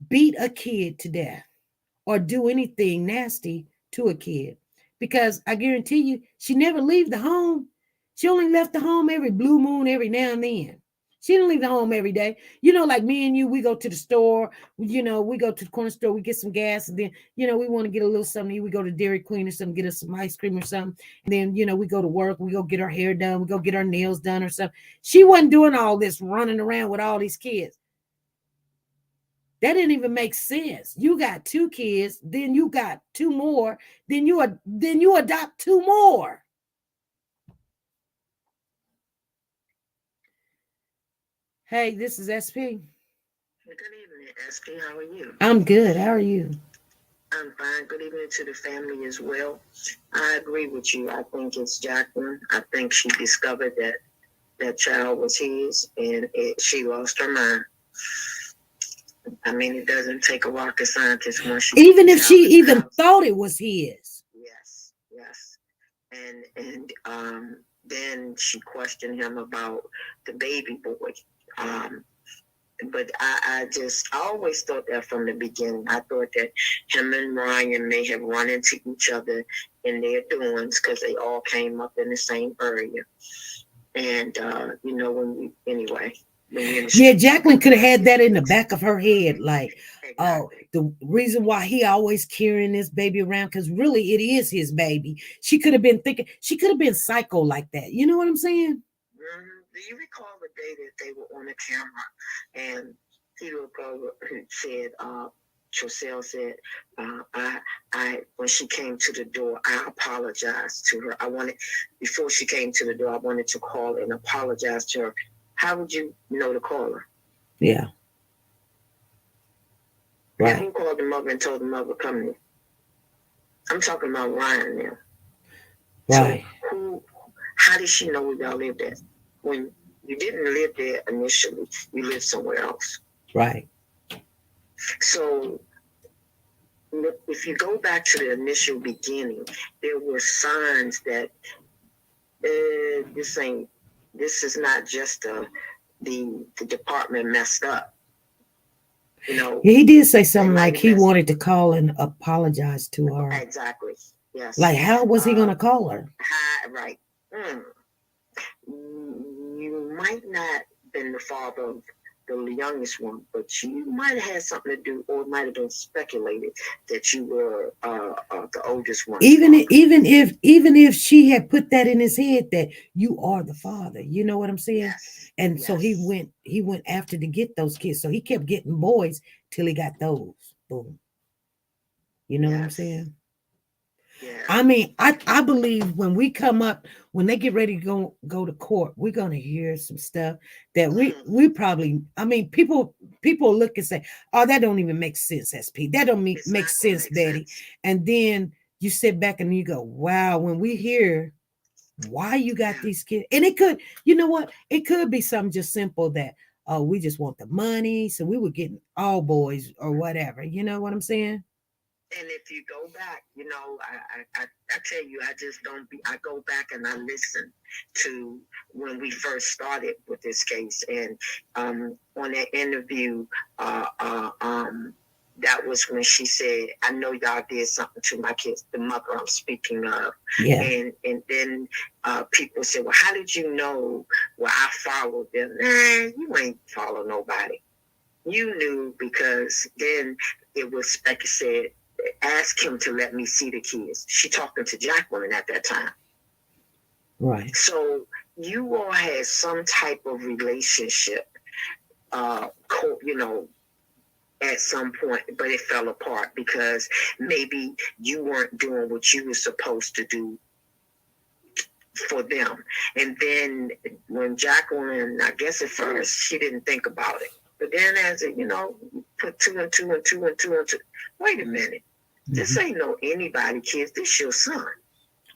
beat a kid to death or do anything nasty to a kid? Because I guarantee you, she never leave the home. She only left the home every blue moon, every now and then. She didn't leave the home every day. Like me and you, we go to the store, we go to the corner store, we get some gas, and then, we want to get a little something. We go to Dairy Queen or something, get us some ice cream or something. And then, we go to work, we go get our hair done, we go get our nails done or something. She wasn't doing all this running around with all these kids. That didn't even make sense. You got 2 kids, then you got 2 more, then you adopt 2 more. Hey, this is SP. Good evening, SP. How are you? I'm good. How are you? I'm fine. Good evening to the family as well. I agree with you. I think it's Jacqueline. I think she discovered that child was his, and she lost her mind. I mean, it doesn't take a rocket scientist when she even if she even thought it was his. Yes. And then she questioned him about the baby boy. But I always thought that from the beginning. I thought that him and Ryan may have run into each other in their doings because they all came up in the same area. And, yeah, Jacqueline could have had that in the back of her head. Like, exactly. Oh, the reason why he always carrying this baby around, because really it is his baby. She could have been thinking, she could have been psycho like that. You know what I'm saying? Do you recall the day that they were on the camera and Tito said, Tracell said, when she came to the door, I apologized to her. Before she came to the door, I wanted to call and apologize to her. How would you know to call her? Yeah. Right. And who called the mother and told the mother, come here? I'm talking about Ryan now. Right. So how did she know where y'all lived at? When you didn't live there initially, you lived somewhere else. Right. So if you go back to the initial beginning, there were signs that this is not just the department messed up. You know, he did say something like he wanted to call and apologize to her. Exactly. Yes. Like, how was he going to call her? Right. You might not have been the father of the youngest one, but you might have had something to do, or it might have been speculated that you were the oldest one. Even if she had put that in his head that you are the father, you know what I'm saying? Yes. And so he went after to get those kids. So he kept getting boys till he got those. Boom. You know what I'm saying? Yeah. I mean, I believe when we come up, when they get ready to go to court, we're gonna hear some stuff that we probably. I mean, people look and say, "Oh, that don't even make sense, SP. That don't make sense, Betty." And then you sit back and you go, "Wow!" When we hear why you got these kids, and it could, you know what? It could be something just simple that, oh, we just want the money, so we were getting all boys or whatever. You know what I'm saying? And if you go back, you know, I tell you, I go back and I listen to when we first started with this case. And on that interview, that was when she said, I know y'all did something to my kids, the mother I'm speaking of. Yeah. And then people said, well, how did you know? Well, I followed them. Nah, you ain't follow nobody. You knew because then it was, like I said, ask him to let me see the kids. She talking to Jacqueline at that time. Right. So you all had some type of relationship, you know, at some point, but it fell apart because maybe you weren't doing what you were supposed to do for them. And then when Jacqueline, I guess at first she didn't think about it. But then as it, you know, put two and two and two and two and two. Wait a minute. This ain't no anybody, kids. This your son.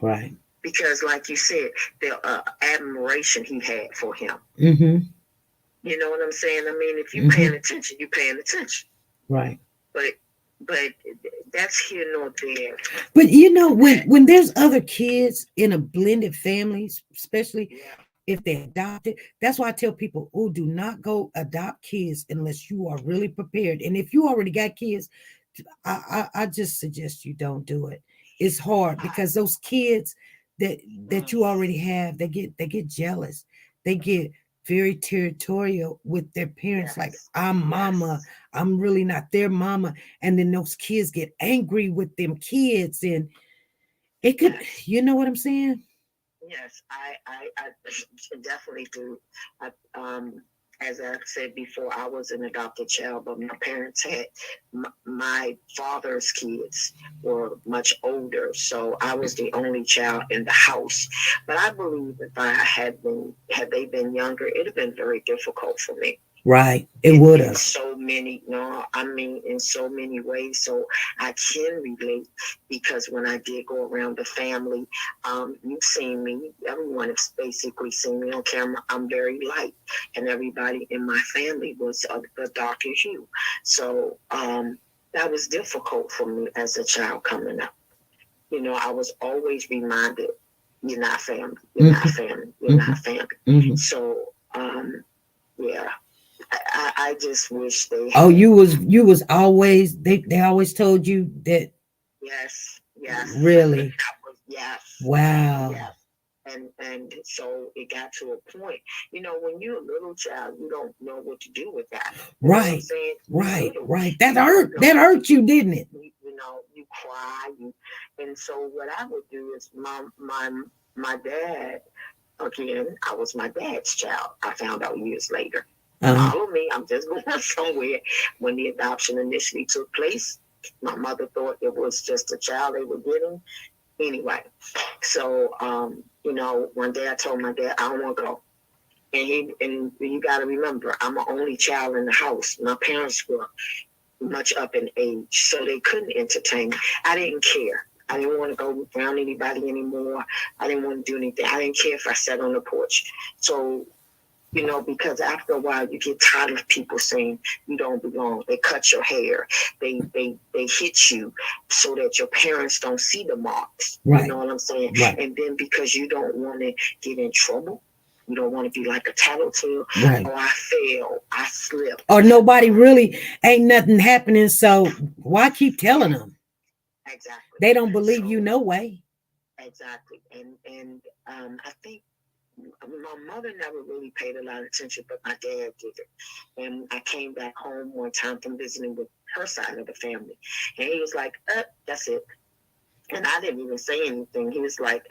Right. Because like you said, the admiration he had for him. Mm-hmm. You know what I'm saying? I mean, if you're paying attention, you're paying attention. Right. But that's here nor there. But you know, when there's other kids in a blended family, especially if they're adopted, that's why I tell people, oh, do not go adopt kids unless you are really prepared. And if you already got kids, I just suggest you don't do it. It's hard because those kids that you already have, they get jealous. They get very territorial with their parents. Like, I'm mama, I'm really not their mama. And then those kids get angry with them kids, and it could, you know what I'm saying? Yes, I definitely do. As I said before, I was an adopted child, but my parents had my father's kids were much older, so I was the only child in the house. But I believe if I had they been younger, it'd have been very difficult for me. Right, it would have. In so many ways. So I can relate because when I did go around the family, you've seen me. Everyone has basically seen me on camera. I'm very light, and everybody in my family was of the darker hue. So that was difficult for me as a child coming up. You know, I was always reminded, "You're not family. You're not family. You're not family." Mm-hmm. So yeah. I just wish they. Oh, you was always they always told you that. Yes. Really. Yes. Wow. Yes. And so it got to a point. You know, when you're a little child, you don't know what to do with that. Right. Right. That hurt. That hurt you, didn't it? You know, you cry. And so what I would do is my dad. Again, I was my dad's child. I found out years later. Follow me. I'm just going somewhere. When the adoption initially took place, my mother thought it was just a child they were getting. Anyway, so one day I told my dad I don't want to go, and you got to remember I'm the only child in the house. My parents were much up in age, so they couldn't entertain me. I didn't care. I didn't want to go around anybody anymore. I didn't want to do anything. I didn't care if I sat on the porch. So, because after a while you get tired of people saying you don't belong. They cut your hair. They hit you so that your parents don't see the marks. Right. You know what I'm saying? Right. And then because you don't want to get in trouble, you don't want to be like a tattletale. Right. Oh, I fell. I slipped. Or nobody really ain't nothing happening. So why keep telling them? Exactly. They don't believe you no way. Exactly. And I think my mother never really paid a lot of attention, but my dad did it. And I came back home one time from visiting with her side of the family. And he was like, that's it. And I didn't even say anything. He was like,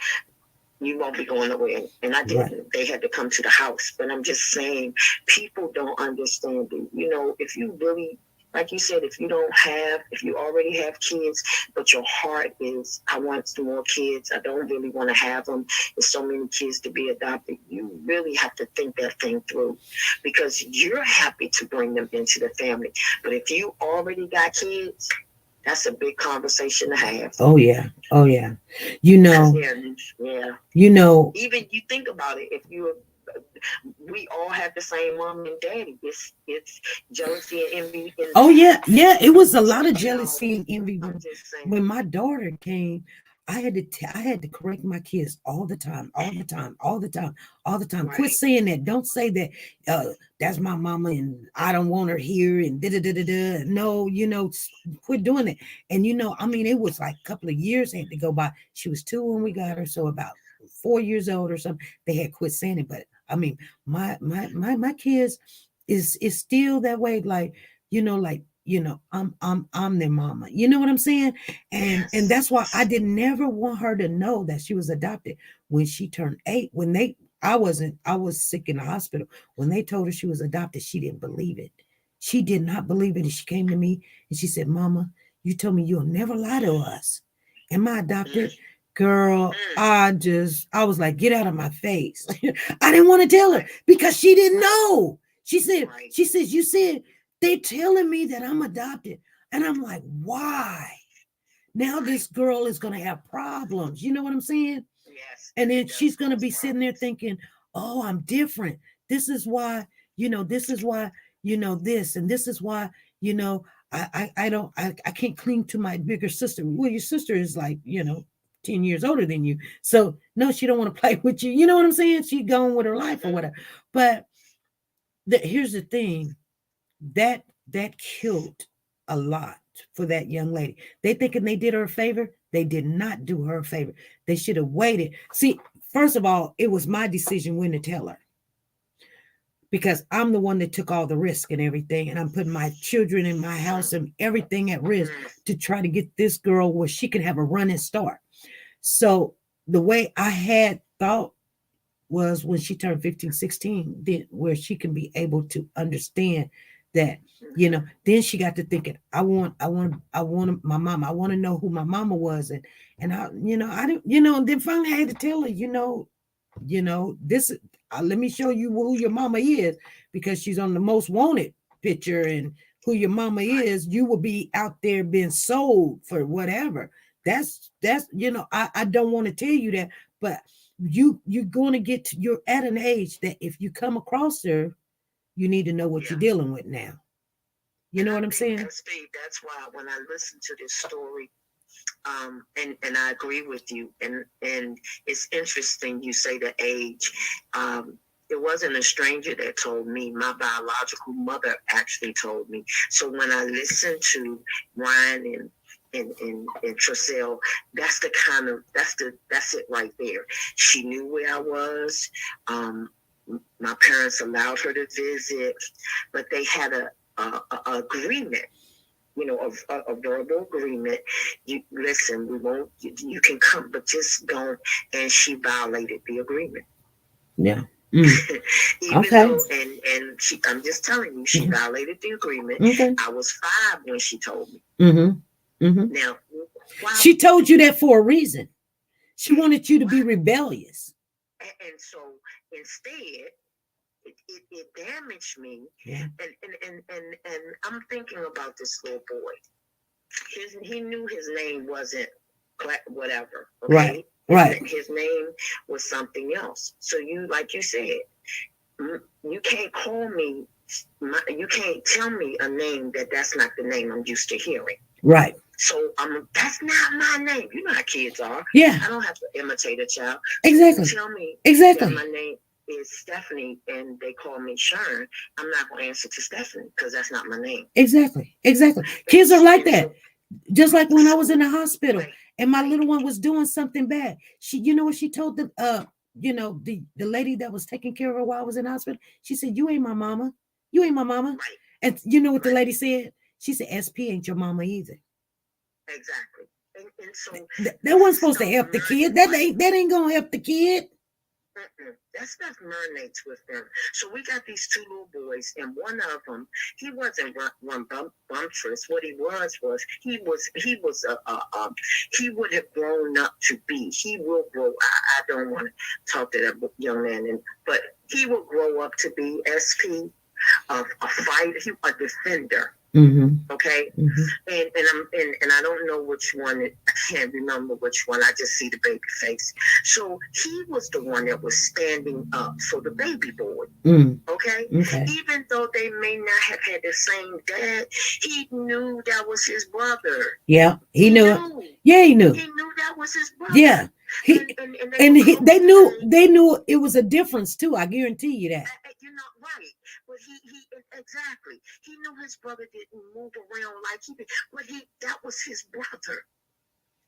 you won't be going away. And I didn't. Right. They had to come to the house. But I'm just saying, people don't understand it. If you really, like you said, if you already have kids, but your heart is, I want some more kids. I don't really want to have them. There's so many kids to be adopted. You really have to think that thing through, because you're happy to bring them into the family. But if you already got kids, that's a big conversation to have. Oh yeah. Yeah. Yeah. Even you think about it, we all have the same mom and daddy. It's jealousy and envy. Oh yeah. It was a lot of jealousy and envy when my daughter came. I had to correct my kids all the time. Right. Quit saying that. Don't say that. That's my mama and I don't want her here and da-da-da-da-da. No, quit doing it. And it was like a couple of years had to go by. She was 2 when we got her, so about 4 years old or something. They had quit saying it, but my kids is still that way. Like I'm their mama. You know what I'm saying? And yes. And that's why I didn't never want her to know that she was adopted. When she turned 8, I was sick in the hospital. When they told her she was adopted, she didn't believe it. She did not believe it. And she came to me and she said, Mama, you told me you'll never lie to us. Am I adopted? Girl, I was like, get out of my face. I didn't want to tell her because she didn't know. She said, you said, they're telling me that I'm adopted. And I'm like, why? Now this girl is going to have problems. You know what I'm saying? Yes. And then she's going to be sitting there thinking, oh, I'm different. This is why, this is why, this. And this is why, I can't cling to my bigger sister. Well, your sister is like, 10 years older than you. So no, she don't want to play with you. You know what I'm saying? She going with her life or whatever. But here's the thing. That killed a lot for that young lady. They thinking they did her a favor. They did not do her a favor. They should have waited. See, first of all, it was my decision when to tell her, because I'm the one that took all the risk and everything, and I'm putting my children in my house and everything at risk to try to get this girl where she can have a running start. So the way I had thought was when she turned 15, 16, then where she can be able to understand that, then she got to thinking, I want my mama. I want to know who my mama was. And I didn't, and then finally I had to tell her, this, let me show you who your mama is, because she's on the most wanted picture, and who your mama is, you will be out there being sold for whatever. That's, I don't want to tell you that, but you're going to you're at an age that if you come across her, you need to know what you're dealing with now. You know what I'm saying? That's why when I listen to this story, and I agree with you, and it's interesting you say the age. It wasn't a stranger that told me. My biological mother actually told me. So when I listen to Ryan and Tracell, that's it right there. She knew where I was. My parents allowed her to visit, but they had a agreement, a verbal agreement. You listen, we won't. You can come, but just don't. And she violated the agreement. Yeah. Even Okay. though, and she, I'm just telling you, she violated the agreement. Okay. I was 5 when she told me. Now, why? She told you that for a reason. She wanted you to be rebellious. And so instead, it damaged me. Yeah. And I'm thinking about this little boy. He knew his name wasn't whatever. Okay? Right. His name was something else. So like you said, you can't call me. You can't tell me a name that's not the name I'm used to hearing. Right. So that's not my name. You know how kids are. Yeah. I don't have to imitate a child. Exactly. So tell me exactly. that my name is Stephanie and they call me Sharon. I'm not going to answer to Stephanie because that's not my name. Exactly. Kids are like that. Just like when I was in the hospital and my little one was doing something bad. You know what she told the lady that was taking care of her while I was in the hospital? She said, "You ain't my mama. You ain't my mama." Right. And you know what the lady said? She said, "SP ain't your mama either." Exactly. And so that wasn't supposed to help the kid. That ain't gonna help the kid. That stuff marinates with them. So we got these 2 little boys, and one of them, he wasn't bumptress. What he was he would have grown up to be. He will grow. I don't want to talk to that young man, but he will grow up to be SP, a fighter, a defender. Okay, and I don't know which one. I can't remember which one. I just see the baby face. So he was the one that was standing up for the baby boy. Okay, even though they may not have had the same dad, he knew that was his brother. Yeah, he knew. Yeah, he knew. He knew that was his brother. Yeah, they knew it was a difference too. I guarantee you that. Right. But he exactly. He knew his brother didn't move around like he did, but that was his brother.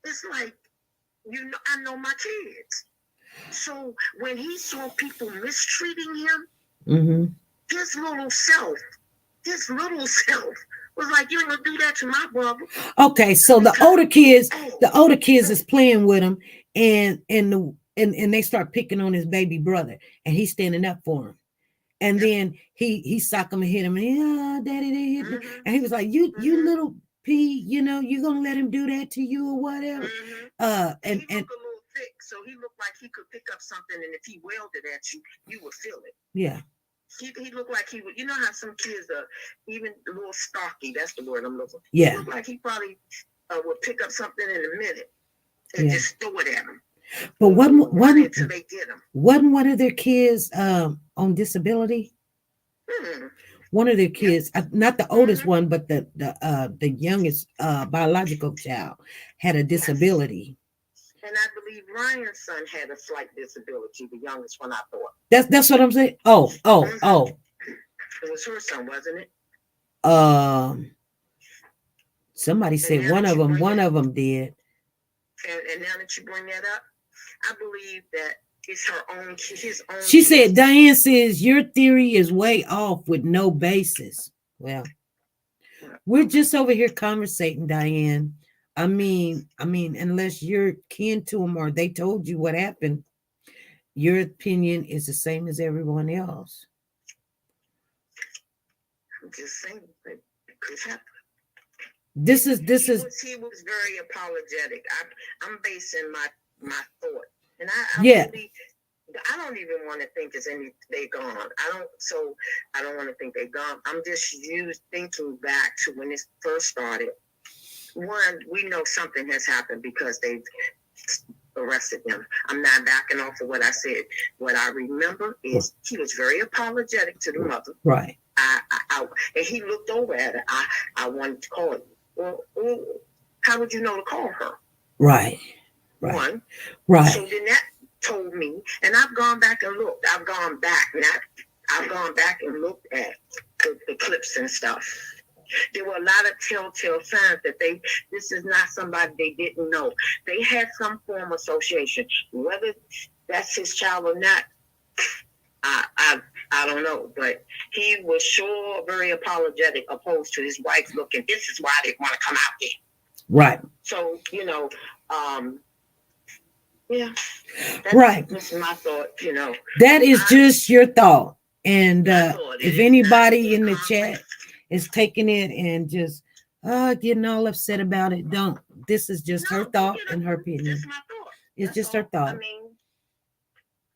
It's like, I know my kids. So when he saw people mistreating him, his little self was like, "You ain't gonna do that to my brother." Okay, so the older kids is playing with him, and they start picking on his baby brother, and he's standing up for him. And then he socked him and hit him, and daddy, they hit me. And he was like, you little P, you're gonna let him do that to you or whatever. And he looked a little thick, so he looked like he could pick up something, and if he wailed it at you, you would feel it. Yeah. He looked like he would. You know how some kids are even a little stocky. That's the word I'm looking for. Yeah. He looked like he probably would pick up something in a minute and just throw it at him. But wasn't they get him. One of their kids on disability? One of their kids, not the oldest one, but the youngest biological child had a disability. And I believe Ryan's son had a slight disability, the youngest one, I thought. That's what I'm saying. Oh. It was her son, wasn't it? Somebody said one of them did. And now that you bring that up, I believe that it's his own. She said, Diane says your theory is way off with no basis. Well, we're just over here conversating, Diane. I mean, unless you're kin to them or they told you what happened, your opinion is the same as everyone else. I'm just saying that this happened. He was very apologetic. I'm basing my thought, and I don't even want to think they gone. I don't want to think they gone. I'm just thinking back to when this first started. One, we know something has happened because they've arrested him. I'm not backing off of what I said. What I remember is he was very apologetic to the mother. Right. And he looked over at her. I wanted to call you. Well, how would you know to call her? Right. One. Right. So then that told me, and I've gone back and looked. I've gone back and looked at the clips and stuff. There were a lot of telltale signs that this is not somebody they didn't know. They had some form of association. Whether that's his child or not, I don't know. But he was sure very apologetic, opposed to his wife looking, this is why they want to come out there. Right. So, Yeah. That's Right. just my thought, That is just your thought. And if anybody in the conflict. chat is taking it and just getting all upset about it, don't. This is just her thought and her opinion. That's my thought. It's That's just all. her thought. I mean,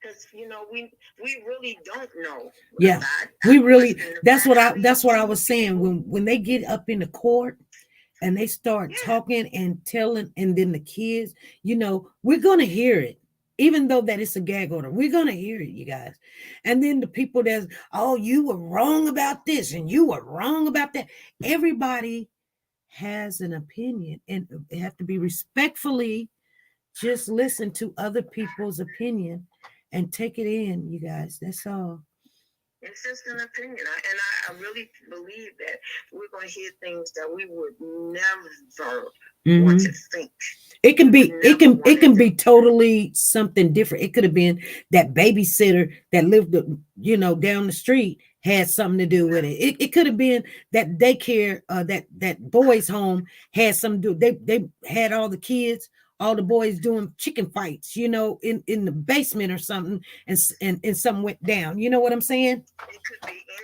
because we really don't know. Yeah, we really. That's what I was saying. When they get up in the court and they start talking and telling, and then the kids, we're gonna hear it. Even though that it's a gag order, we're gonna hear it, you guys. And then the people that's, oh, you were wrong about this and you were wrong about that. Everybody has an opinion, and they have to be respectfully just listen to other people's opinion and take it in, you guys. That's all. It's just an opinion, I really believe that we're going to hear things that we would never want to think. It can be totally something different. It could have been that babysitter that lived, down the street had something to do with it. It could have been that daycare, that boys' home had something to do. They had all the kids, all the boys doing chicken fights, in the basement or something, and something went down. You know what I'm saying?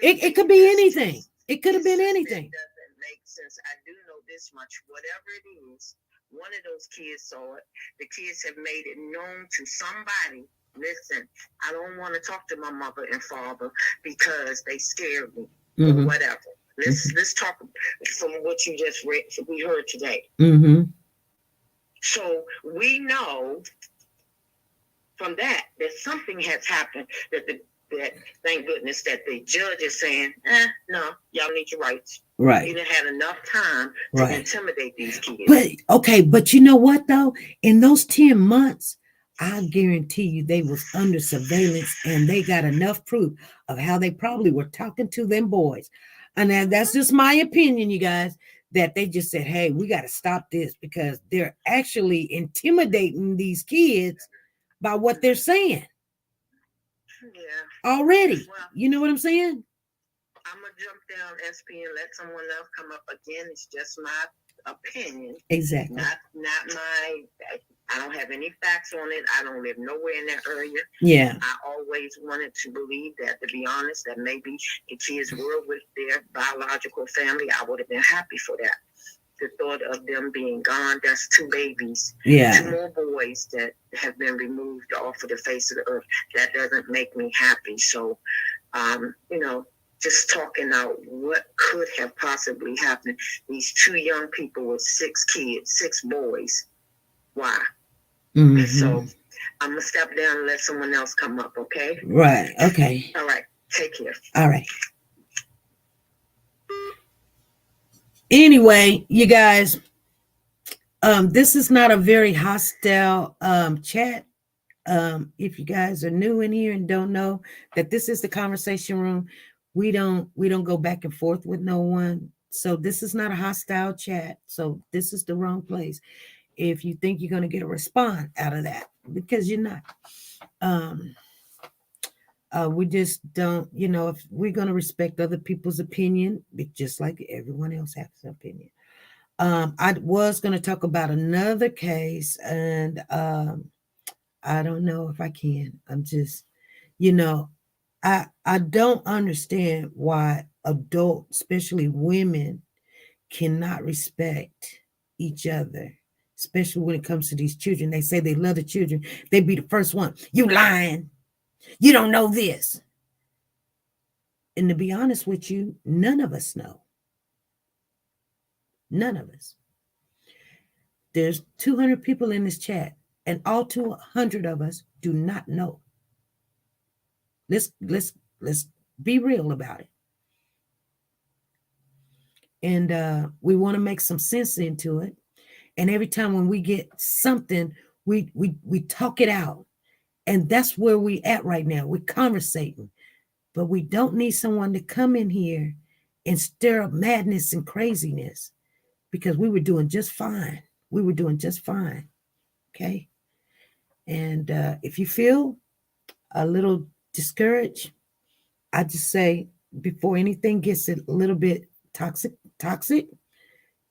It could be anything. It could have been anything. It doesn't make sense. I do know this much. Whatever it is, one of those kids saw it. The kids have made it known to somebody. Listen, I don't want to talk to my mother and father because they scared me or whatever. Let's talk from what you just read. We heard today. So we know from that something has happened. That thank goodness that the judge is saying, no, y'all need your rights. Right. You didn't have enough time to intimidate these kids. But you know what though? In those 10 months, I guarantee you they was under surveillance and they got enough proof of how they probably were talking to them boys. And that's just my opinion, you guys, that they just said, hey, we got to stop this because they're actually intimidating these kids by what they're saying. Yeah. Already. Well, you know what I'm saying? I'm going to jump down, SP, and let someone else come up again. It's just my opinion. Exactly. Not my, I don't have any facts on it. I don't live nowhere in that area. Yeah. I always wanted to believe that, to be honest, that maybe the kids were with their biological family. I would have been happy for that. The thought of them being gone, that's 2 babies. Yeah. 2 more boys that have been removed off of the face of the earth. That doesn't make me happy. So, just talking out what could have possibly happened. These 2 young people with 6 kids, 6 boys. Why? So I'm going to step down and let someone else come up, okay? Right. Okay. All right. Take care. All right. Anyway, you guys, this is not a very hostile chat. If you guys are new in here and don't know that this is the conversation room, we don't go back and forth with no one. So this is not a hostile chat. So this is the wrong place if you think you're going to get a response out of that, because you're not. We just don't, if we're going to respect other people's opinion, just like everyone else has an opinion. I was going to talk about another case, and I don't know if I can. I'm just, I don't understand why adults, especially women, cannot respect each other, especially when it comes to these children. They say they love the children. They be the first one. You lying. You don't know this. And to be honest with you, none of us know. None of us. There's 200 people in this chat, and all 200 of us do not know. Let's be real about it. And we want to make some sense into it. And every time when we get something, we talk it out. And that's where we at right now. We're conversating. But we don't need someone to come in here and stir up madness and craziness, because we were doing just fine. We were doing just fine. Okay? And if you feel a little discouraged, I just say, before anything gets a little bit toxic,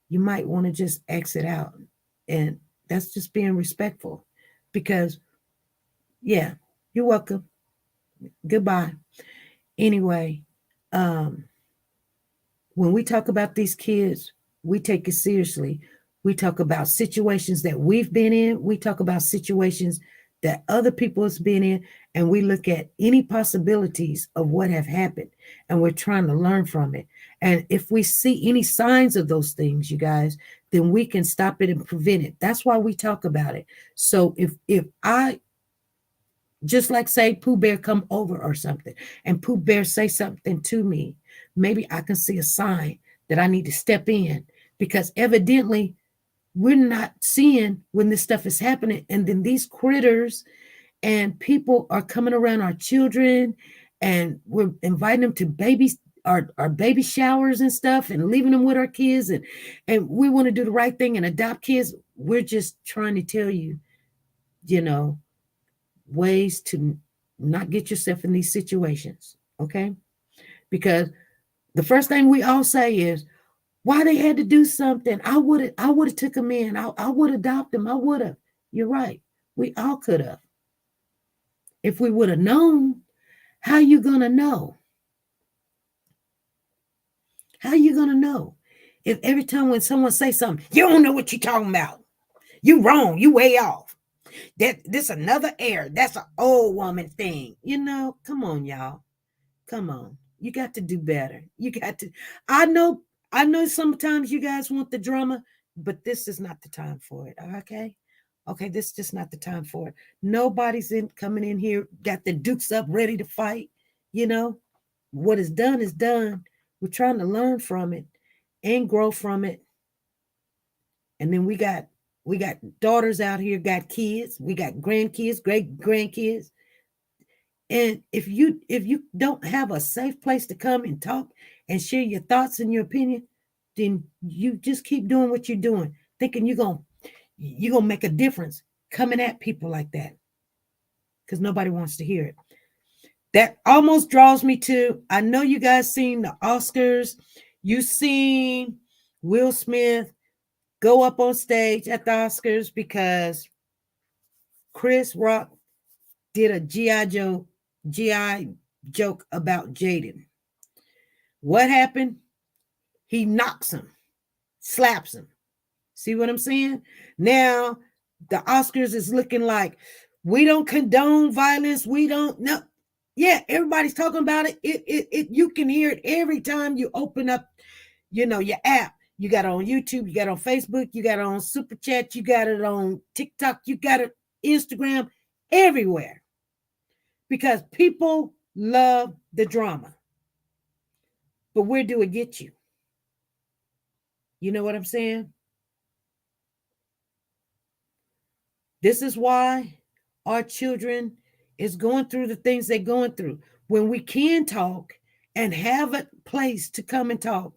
you might want to just exit out. And that's just being respectful. because, yeah, you're welcome. Goodbye. Anyway, when we talk about these kids, we take it seriously. We talk about situations that we've been in. We talk about situations that other people has been in, and we look at any possibilities of what have happened, and we're trying to learn from it. And if we see any signs of those things, you guys, then we can stop it and prevent it. That's why we talk about it. So if I just like say Pooh Bear come over or something, and Pooh Bear say something to me, maybe I can see a sign that I need to step in, because evidently we're not seeing when this stuff is happening. And then these critters and people are coming around our children, and we're inviting them to our baby showers and stuff, and leaving them with our kids, and we want to do the right thing and adopt kids. We're just trying to tell you, ways to not get yourself in these situations, okay? Because the first thing we all say is, why they had to do something. I would have took them in. I would adopt them. I would have. You're right. We all could have. If we would have known, how you gonna know? How you gonna know? If every time when someone say something, you don't know what you're talking about. You wrong. You way off. This another error. That's an old woman thing. Come on, y'all. Come on. You got to do better. You got to. I know sometimes you guys want the drama, but this is not the time for it. Okay? Okay, this is just not the time for it. Nobody's coming in here, got the dukes up, ready to fight. What is done is done. We're trying to learn from it and grow from it. And then we got daughters out here, got kids, we got grandkids, great grandkids. And if you don't have a safe place to come and talk and share your thoughts and your opinion, then you just keep doing what you're doing, thinking you're gonna make a difference coming at people like that, because nobody wants to hear it. That almost draws me to, I know you guys seen the Oscars. You seen Will Smith go up on stage at the Oscars because Chris Rock did a GI joke about Jaden. What happened? He knocks him, slaps him. See what I'm saying? Now the Oscars is looking like, we don't condone violence. We don't know. Yeah, everybody's talking about it. It you can hear it every time you open up, your app. You got it on YouTube, you got it on Facebook, you got it on Super Chat, you got it on TikTok, you got it Instagram, everywhere. Because people love the drama. But where do it get you? You know what I'm saying? This is why our children is going through the things they're going through. When we can talk and have a place to come and talk,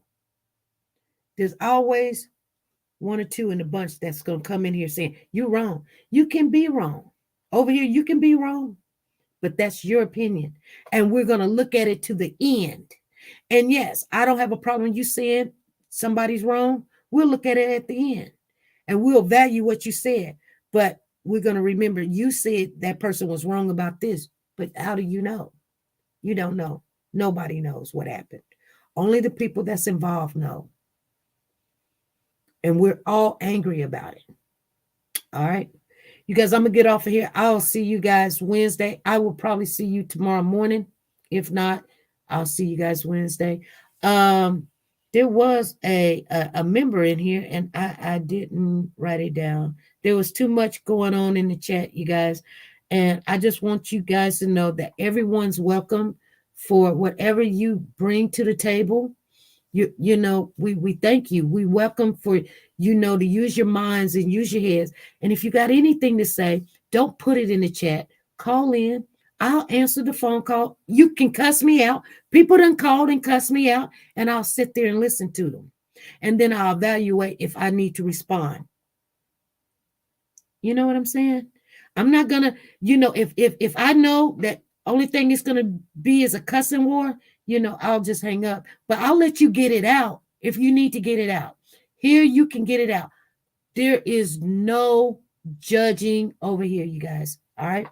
there's always one or two in the bunch that's going to come in here saying, you're wrong. You can be wrong. Over here, you can be wrong. But that's your opinion. And we're going to look at it to the end. And yes, I don't have a problem you saying somebody's wrong. We'll look at it at the end. And we'll value what you said. But we're going to remember you said that person was wrong about this. But how do you know? You don't know. Nobody knows what happened. Only the people that's involved know. And we're all angry about it. All right. You guys, I'm going to get off of here. I'll see you guys Wednesday. I will probably see you tomorrow morning. If not, I'll see you guys Wednesday. There was a member in here, and I didn't write it down. There was too much going on in the chat, you guys. And I just want you guys to know that everyone's welcome for whatever you bring to the table. We thank you. We welcome for, to use your minds and use your heads. And if you got anything to say, don't put it in the chat. Call in. I'll answer the phone call. You can cuss me out. People done called and cuss me out, and I'll sit there and listen to them. And then I'll evaluate if I need to respond. You know what I'm saying? I'm not going to, if I know that only thing it's going to be is a cussing war, I'll just hang up. But I'll let you get it out if you need to get it out. Here you can get it out. There is no judging over here, you guys. All right.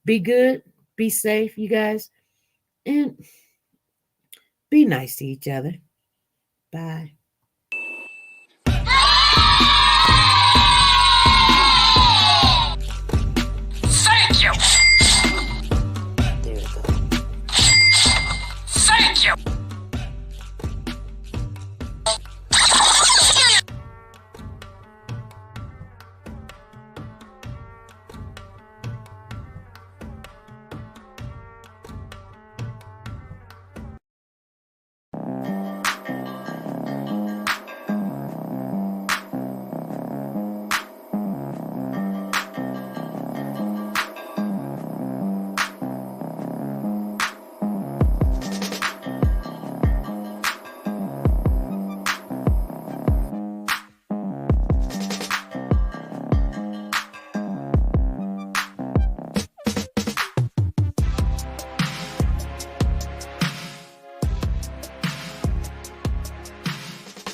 Be good. Be safe, you guys. And be nice to each other. Bye.